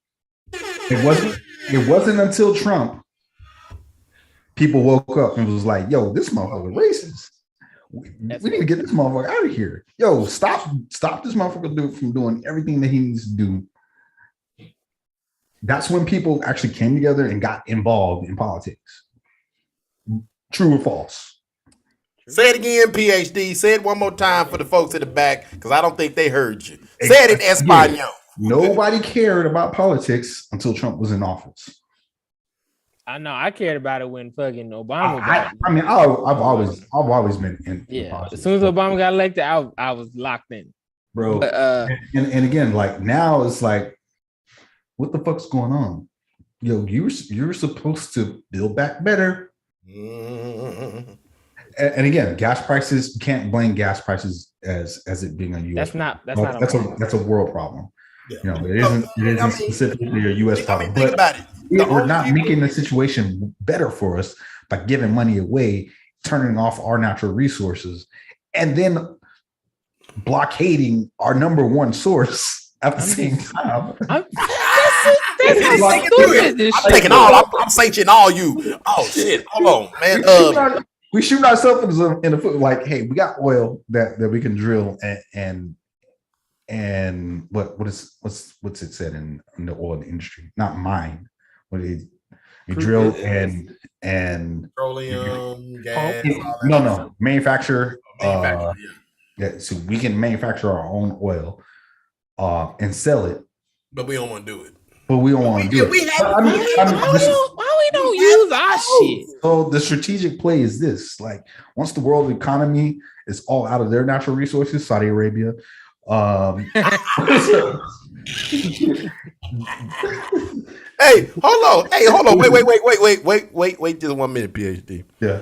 It wasn't until Trump people woke up and was like, "Yo, this motherfucker racist. We need to get this motherfucker out of here. Yo, stop this motherfucker from doing everything that he needs to do." That's when people actually came together and got involved in politics. True or false? Say it again, PhD. Say it one more time for the folks in the back, because I don't think they heard you. Say it in Espanol. Nobody cared about politics until Trump was in office. I know. I cared about it when fucking Obama got. I've always been in Yeah. politics. As soon as Obama got elected, I was locked in. Bro. But and again, like now it's like, what the fuck's going on? Yo, you're supposed to build back better. Mm. And again, gas prices, you can't blame gas prices as it being a US. That's a world problem. Yeah. You know, it isn't I mean, specifically a US problem. think But about it. we're not making the situation better for us by giving money away, turning off our natural resources, and then blockading our number one source at the same time. that's That's how Like, stupid this I'm shit taking is. all. I'm sanctioning all you. Oh shit! Hold on, man. We shoot ourselves in the foot. Like, hey, we got oil that we can drill and what's it said in the oil industry? Not mine. What is you drill and Petroleum, gas. no manufacture. Manufacturer, Yeah, so we can manufacture our own oil, and sell it, but we don't want to do it. but we don't want to do it. We have. Why we don't use our shit? So the strategic play is this: like, once the world economy is all out of their natural resources, Saudi Arabia. Hey, hold on. Wait just 1 minute, PhD. Yeah.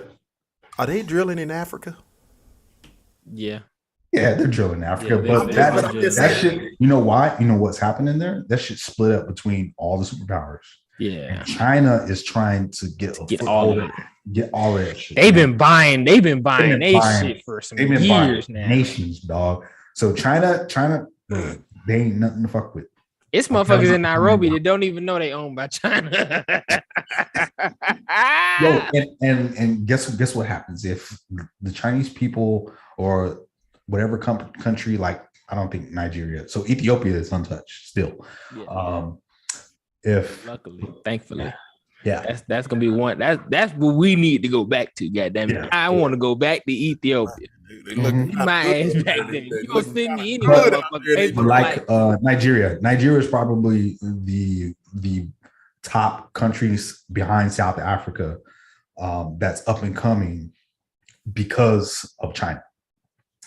Are they drilling in Africa? Yeah. Yeah, they're drilling in Africa, Yeah, but they're that shit, you know why? You know what's happening there? That shit split up between all the superpowers. Yeah. And China is trying to get all of it. Get all of that shit. They've been buying they shit for some years now. Nations, dog. So China, they ain't nothing to fuck with. It's motherfuckers in Nairobi that don't even know they owned by China. Yo, and guess what happens if the Chinese people or whatever country, like, I don't think Nigeria, so Ethiopia is untouched still. Yeah. Luckily, thankfully, yeah, that's gonna be one. That's what we need to go back to. Goddamn it, Yeah. I want to go back to Ethiopia. My ass back there. You gonna send me any motherfucker paper like Nigeria. Nigeria is probably the top countries behind South Africa that's up and coming because of China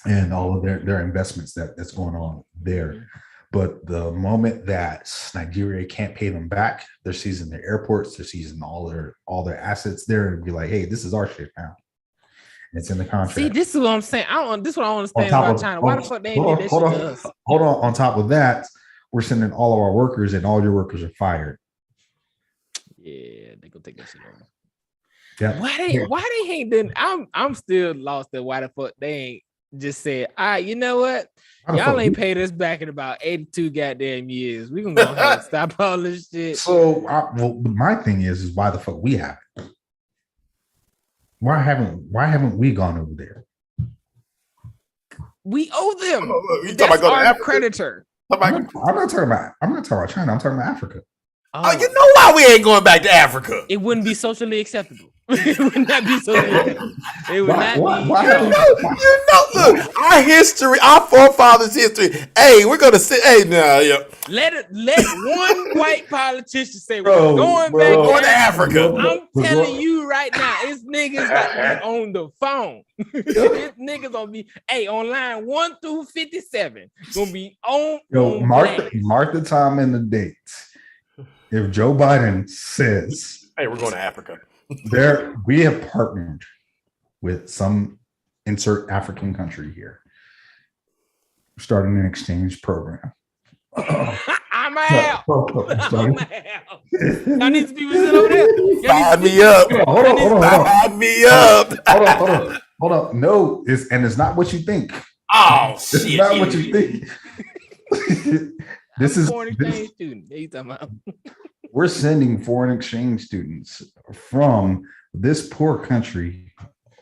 and all of their investments that's going on there. But the moment that Nigeria can't pay them back, they're seizing their airports, they're seizing all their assets there, and be like, hey, this is our shit now. It's in the contract. See, this is what I'm saying. This is what I don't understand about China. Why the fuck they ain't did that shit to us? Hold on. On top of that, we're sending all of our workers, and all your workers are fired. Yeah, they gonna take that shit over. Yeah. Why they ain't done? I'm still lost at why the fuck they ain't just said, all right, you know what? Y'all ain't paid us back in about 82 goddamn years. We gonna go ahead and stop all this shit. So, my thing is why the fuck we haven't? Why haven't we gone over there? We owe them. You talking That's about going to our Africa? creditor. I'm not talking about China. I'm talking about Africa. Oh, you know why we ain't going back to Africa? It wouldn't be socially acceptable. It would not be socially acceptable. It would not be. Look, our history, our forefathers' history. Hey, we're gonna say, hey, now, let one white politician say we're going back to Africa. I'm telling you right now, it's niggas that be on the phone. It's niggas gonna be, on line 1 through 57. Gonna be on. Mark the time and the date. If Joe Biden says, hey, we're going to Africa. We have partnered with some insert African country here, starting an exchange program. I'm out. Y'all need to be sitting over there. Sign me up. Sign me up. Hold on. No, it's not what you think. Oh shit! It's not what you think. This is foreign exchange student. You talking about? We're sending foreign exchange students from this poor country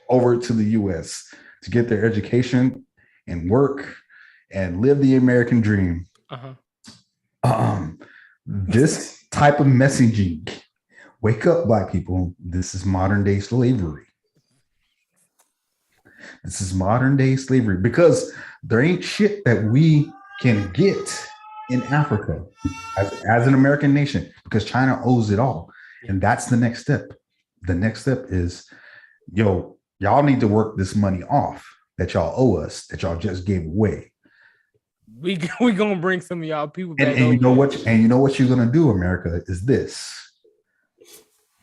over to the U.S. to get their education and work and live the American dream. This type of messaging, wake up, Black people. This is modern day slavery. This is modern day slavery because there ain't shit that we can get in Africa as an American nation because China owes it all. And that's the next step. The next step is, y'all need to work this money off that y'all owe us, that y'all just gave away. We gonna bring some of y'all people back. And you know what you're gonna do, America, is this.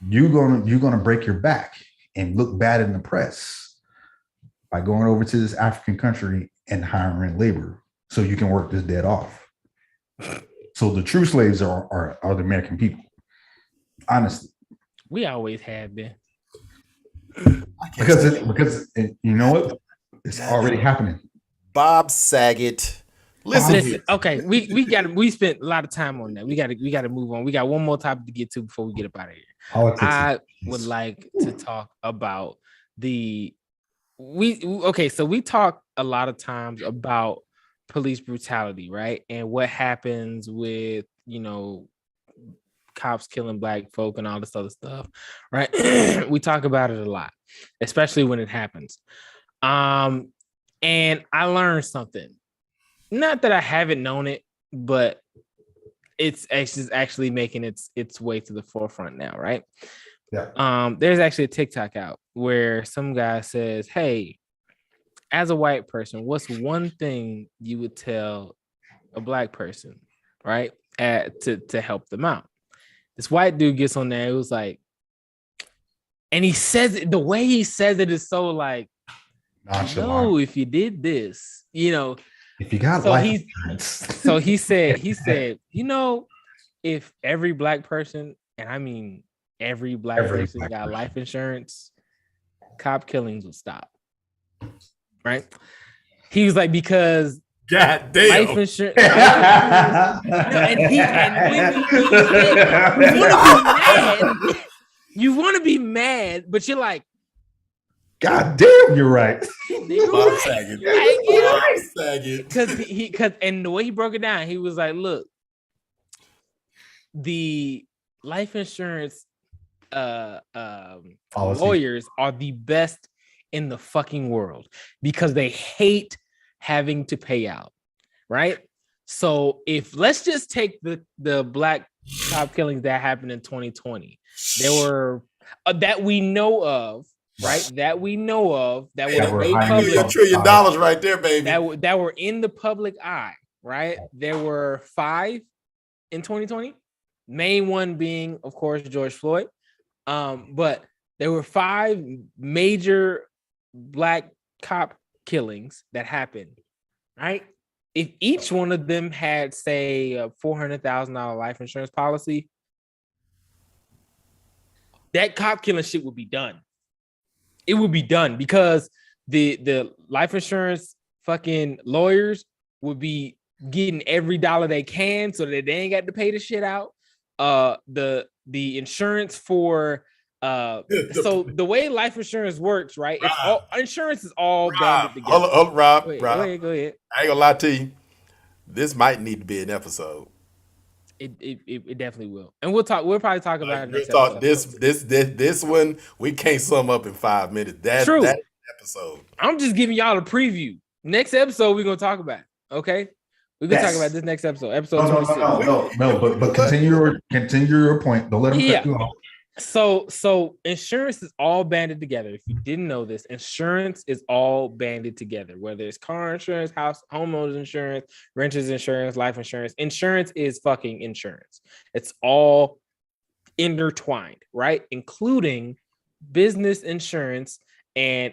You're gonna break your back and look bad in the press by going over to this African country and hiring labor so you can work this debt off. So the true slaves are the American people. Honestly, we always have been. Because you know what? It's already happening. Bob Saget Listen. Okay, we spent a lot of time on that. We gotta move on. We got one more topic to get to before we get up out of here. Politics. I would like to talk about so we talk a lot of times about police brutality, right? And what happens with, cops killing black folk and all this other stuff, right? We talk about it a lot, especially when it happens. And I learned something. Not that I haven't known it, but it's actually making its way to the forefront now, right? Yeah. There's actually a TikTok out where some guy says, "Hey, as a white person, what's one thing you would tell a black person, right, to help them out?" This white dude gets on there. It was like, and he says it, the way he says it is so like, "No, if you did this, if you got so life insurance." So he said, if every black person, and I mean every black person got life insurance, cop killings would stop. Right? He was like, because God damn. life insurance. And you want to be mad, but you're like, God damn, you're right. Because and the way he broke it down, he was like, look, the life insurance lawyers are the best in the fucking world because they hate having to pay out, right? So if let's just take the black cop killings that happened in 2020, there were that we know of, right? That we know of that were made public. $1 trillion right there, baby. That were in the public eye, right? There were 5 in 2020. Main one being, of course, George Floyd. But there were 5 major black cop killings that happened, right? If each one of them had, say, a $400,000 life insurance policy, that cop killing shit would be done. It would be done because the life insurance fucking lawyers would be getting every dollar they can so that they ain't got to pay the shit out. The insurance for so the way life insurance works, right? It's all insurance is all banded together. Hold on, Rob. Go Rob. ahead. I ain't gonna lie to you. This might need to be an episode. It definitely will, and we'll probably talk about it. This one we can't sum up in 5 minutes. That's true. That episode. I'm just giving y'all a preview. Next episode we're gonna talk about it, okay? We're gonna talk about this next episode. Episode 26. No, but continue your point. Don't let him cut you off. So insurance is all banded together. If you didn't know this, insurance is all banded together, whether it's car insurance, homeowners insurance, renters insurance, life insurance. Insurance is fucking insurance. It's all intertwined, right? Including business insurance and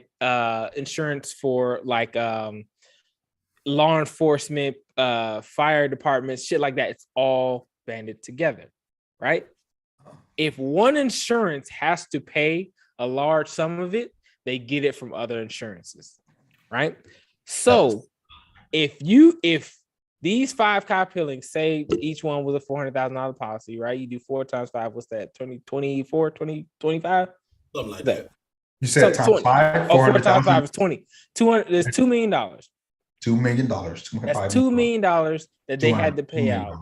insurance for like law enforcement, fire departments, shit like that. It's all banded together, right? If one insurance has to pay a large sum of it, they get it from other insurances, right? So if these 5 cop killings, say each one was a $400,000 policy, right? You do 4 times 5, what's that? 24, 20, 25? Something like that. You said times 5? 4 times 5 is 20. 200, there's $2 million. $2 million. That's $2 million that they had to pay out.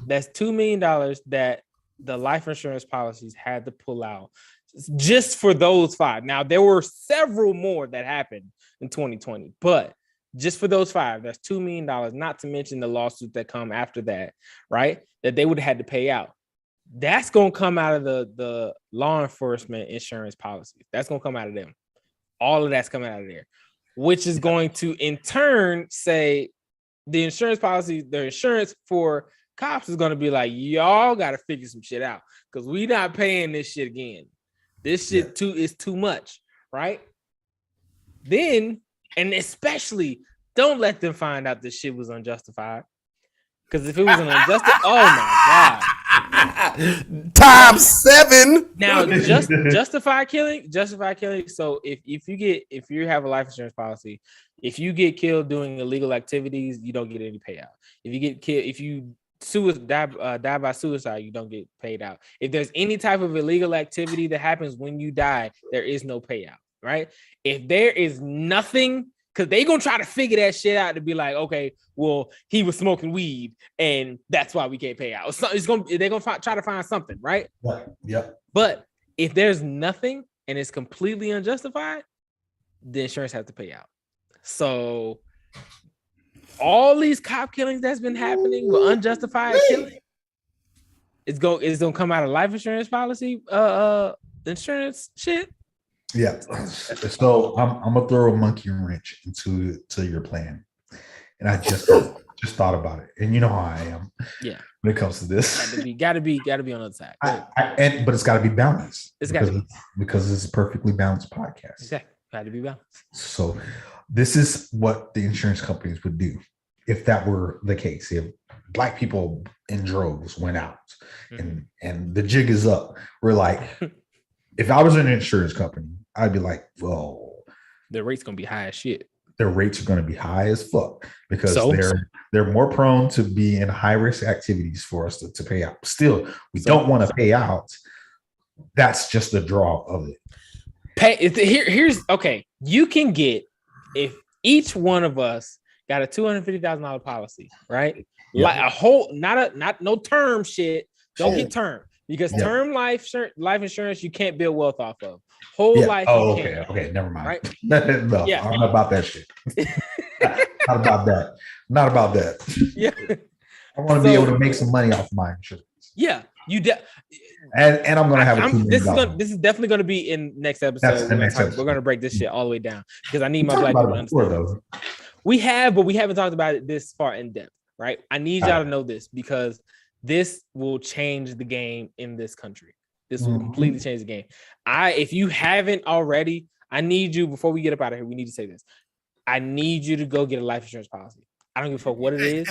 That's $2 million that the life insurance policies had to pull out just for those 5. Now, there were several more that happened in 2020, but just for those 5, that's $2 million, not to mention the lawsuits that come after that, right? That they would have had to pay out. That's going to come out of the law enforcement insurance policies. That's going to come out of them. All of that's coming out of there, which is going to, in turn, say the insurance policy, the insurance for cops is going to be like, y'all got to figure some shit out because we not paying this shit again. This shit is too much, right? Then, and especially, don't let them find out this shit was unjustified. Because if it was an unjustified, oh my God. Times 7. Now, justified killing. So if you have a life insurance policy, If you get killed doing illegal activities, you don't get any payout. If you get killed, if you die by suicide, you don't get paid out. If there's any type of illegal activity that happens when you die, there is no payout, right? If there is nothing, because they're gonna try to figure that shit out to be like, okay, well, he was smoking weed and that's why we can't pay out. So they're gonna try to find something, right? Yeah. But if there's nothing and it's completely unjustified, the insurance has to pay out. So all these cop killings that's been happening with unjustified killing, it's gonna come out of life insurance policy, insurance shit. Yeah. So I'm gonna throw a monkey wrench into your plan, and I just thought about it, and you know how I am. Yeah. When it comes to this, gotta be on the other side. But it's got to be balanced. It's got to be because it's a perfectly balanced podcast. Exactly. Got to be balanced. So this is what the insurance companies would do if that were the case. If Black people in droves went out and the jig is up, we're like, if I was an insurance company, I'd be like, well, the rate's gonna be high as shit. Their rates are going to be high as fuck because they're more prone to be in high risk activities for us to pay out. Still, we don't want to pay out. That's just the draw of it. Here's okay. You can get, if each one of us got a $250,000 policy, right? Yeah. Like a whole, not no term shit. Don't get term, because term life insurance you can't build wealth off of. Whole life. Oh, okay, never mind. Right? No, I'm not about that shit. Not about that. Yeah. I want to be able to make some money off my insurance. Yeah, and I'm gonna have this is definitely gonna be in next episode. We're gonna break this shit all the way down because I need my Black people to understand. We haven't talked about it this far in depth, right? I need y'all to know this because this will change the game in this country. This will completely change the game. If you haven't already, I need you, before we get up out of here, we need to say this. I need you to go get a life insurance policy. I don't give a fuck what it is.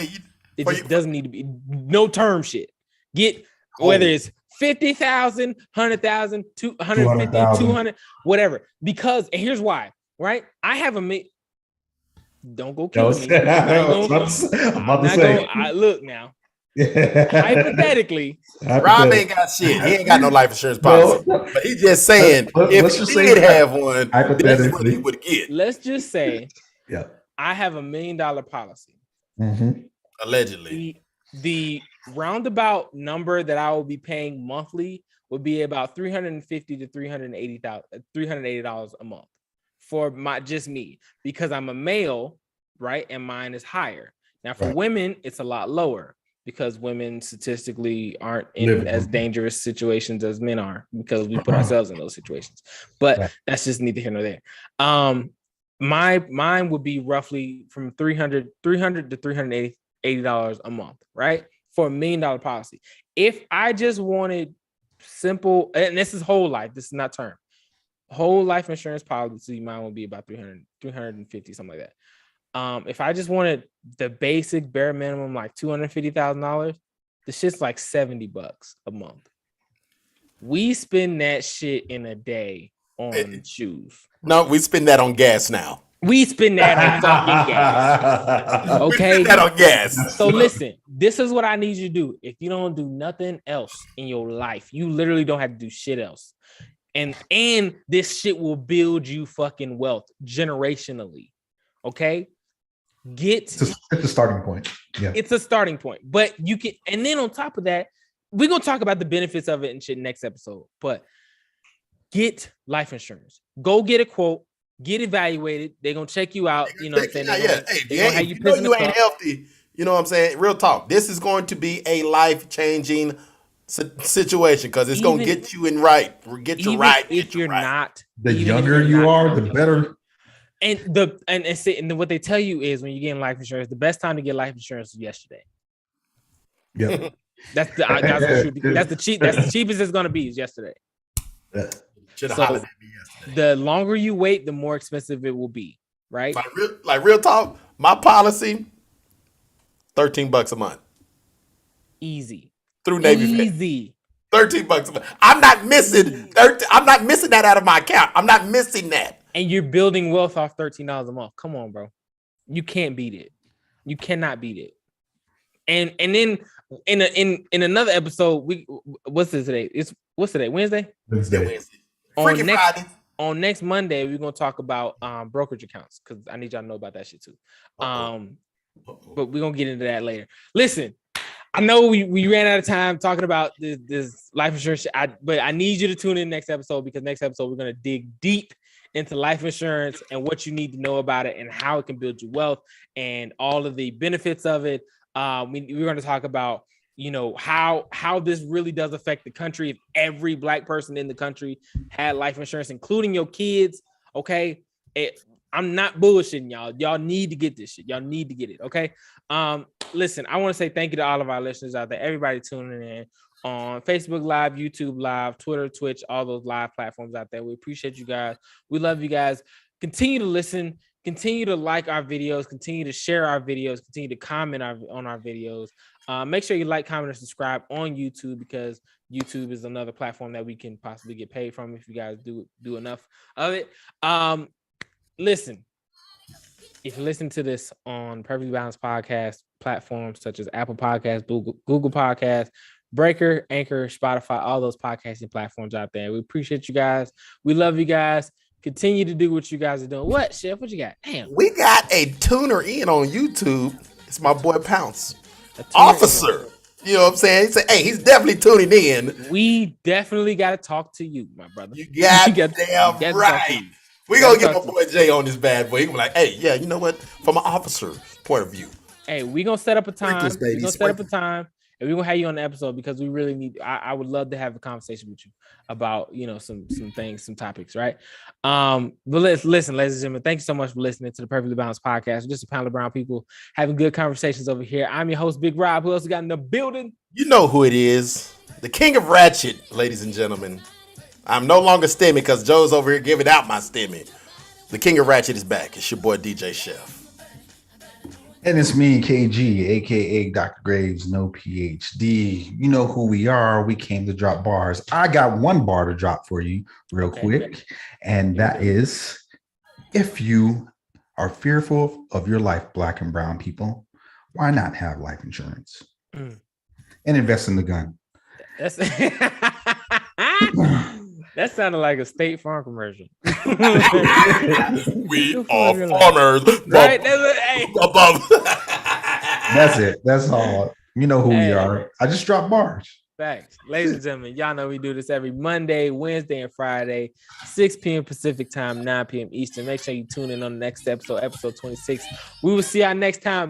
It just doesn't need to be no term shit. Get whether it's 50,000, 100,000, 250, 200, whatever. Because, and here's why, right? I have don't go kill me. I'm about to say. Look now. Hypothetically, Rob ain't got shit. He ain't got no life insurance policy. But he's just saying, if he did have one, this is what he would get. Let's just say, I have $1 million policy. Allegedly. The roundabout number that I will be paying monthly would be about $350 to $380 a month for just me, because I'm a male, right? And mine is higher. Now for women, it's a lot lower, because women statistically aren't in as dangerous situations as men are, because we put ourselves in those situations. But that's just neither here nor there. Mine would be roughly from $300 to $380 a month, right? For $1 million policy. If I just wanted simple, and this is whole life, this is not term, whole life insurance policy, mine would be about 350, something like that. If I just wanted the basic bare minimum, like $250,000, the shit's like $70 a month. We spend that shit in a day on shoes. No, we spend that on gas now. We spend that on fucking gas. Okay. We spend that on gas. So listen, this is what I need you to do. If you don't do nothing else in your life, you literally don't have to do shit else. And this shit will build you fucking wealth generationally. Okay. It's a starting point. Yeah. It's a starting point. But you can, and then on top of that, we're gonna talk about the benefits of it and shit next episode. But get life insurance. Go get a quote. Get evaluated. They're gonna check you out. You know what I'm saying? You ain't healthy. You know what I'm saying? Real talk. This is going to be a life-changing situation, because it's gonna get you in right. Get you right. If you're not, the younger you are, the better. And what they tell you is, when you get life insurance, the best time to get life insurance is yesterday. Yeah. That's the cheapest it's gonna be is yesterday. So the longer you wait, the more expensive it will be, right? Like real talk, my policy, $13 a month. Easy. Through Navy. Easy. $13 a month. I'm not missing I'm not missing that out of my account. I'm not missing that. And you're building wealth off $13 a month. Come on, bro. You can't beat it. You cannot beat it. And then in another episode, what's this today? What's today? Wednesday? Wednesday. On next Monday, we're gonna talk about brokerage accounts because I need y'all to know about that shit too. But we're gonna get into that later. Listen, I know we ran out of time talking about this life insurance shit, but I need you to tune in next episode because next episode we're gonna dig deep into life insurance and what you need to know about it and how it can build you wealth and all of the benefits of it. We're going to talk about, how this really does affect the country. If every Black person in the country had life insurance, including your kids, okay? I'm not bullshitting y'all. Y'all need to get this shit. Y'all need to get it, okay? Listen, I want to say thank you to all of our listeners out there, everybody tuning in on Facebook Live, YouTube Live, Twitter, Twitch, all those live platforms out there. We appreciate you guys. We love you guys. Continue to listen. Continue to like our videos. Continue to share our videos. Continue to comment on our videos. Make sure you like, comment, and subscribe on YouTube because YouTube is another platform that we can possibly get paid from if you guys do enough of it. Listen, if you listen to this on Perfectly Balanced Podcast platforms such as Apple Podcasts, Google Podcasts, Breaker, Anchor, Spotify, all those podcasting platforms out there. We appreciate you guys. We love you guys. Continue to do what you guys are doing. What, Chef? What you got? Damn. We got a tuner in on YouTube. It's my boy Pounce. Officer. You know what I'm saying? He said, hey, he's definitely tuning in. We definitely got to talk to you, my brother. You goddamn right. We're going to get my boy Jay on this bad boy. He's like, hey, yeah, you know what? From an officer's point of view. Hey, we're going to set up a time. We're going to set up a time. And we're gonna have you on the episode because we really need. I would love to have a conversation with you about some things, some topics, right? But listen, ladies and gentlemen, thank you so much for listening to the Perfectly Balanced Podcast. We're just a pound of brown people having good conversations over here. I'm your host, Big Rob. Who else we got in the building? You know who it is, the King of Ratchet, ladies and gentlemen. I'm no longer Stimmy because Joe's over here giving out my Stimmy. The King of Ratchet is back. It's your boy DJ Chef. And it's me, KG, aka Dr. Graves, no PhD. You know who we are. We came to drop bars. I got one bar to drop for you real quick. And that is, if you are fearful of your life, Black and brown people, why not have life insurance and invest in the gun? That sounded like a State Farm commercial. We are farmers. Right? That's it. That's all. You know who we are. I just dropped bars. Facts. Ladies and gentlemen, y'all know we do this every Monday, Wednesday, and Friday, 6 p.m. Pacific time, 9 p.m. Eastern. Make sure you tune in on the next episode 26. We will see y'all next time.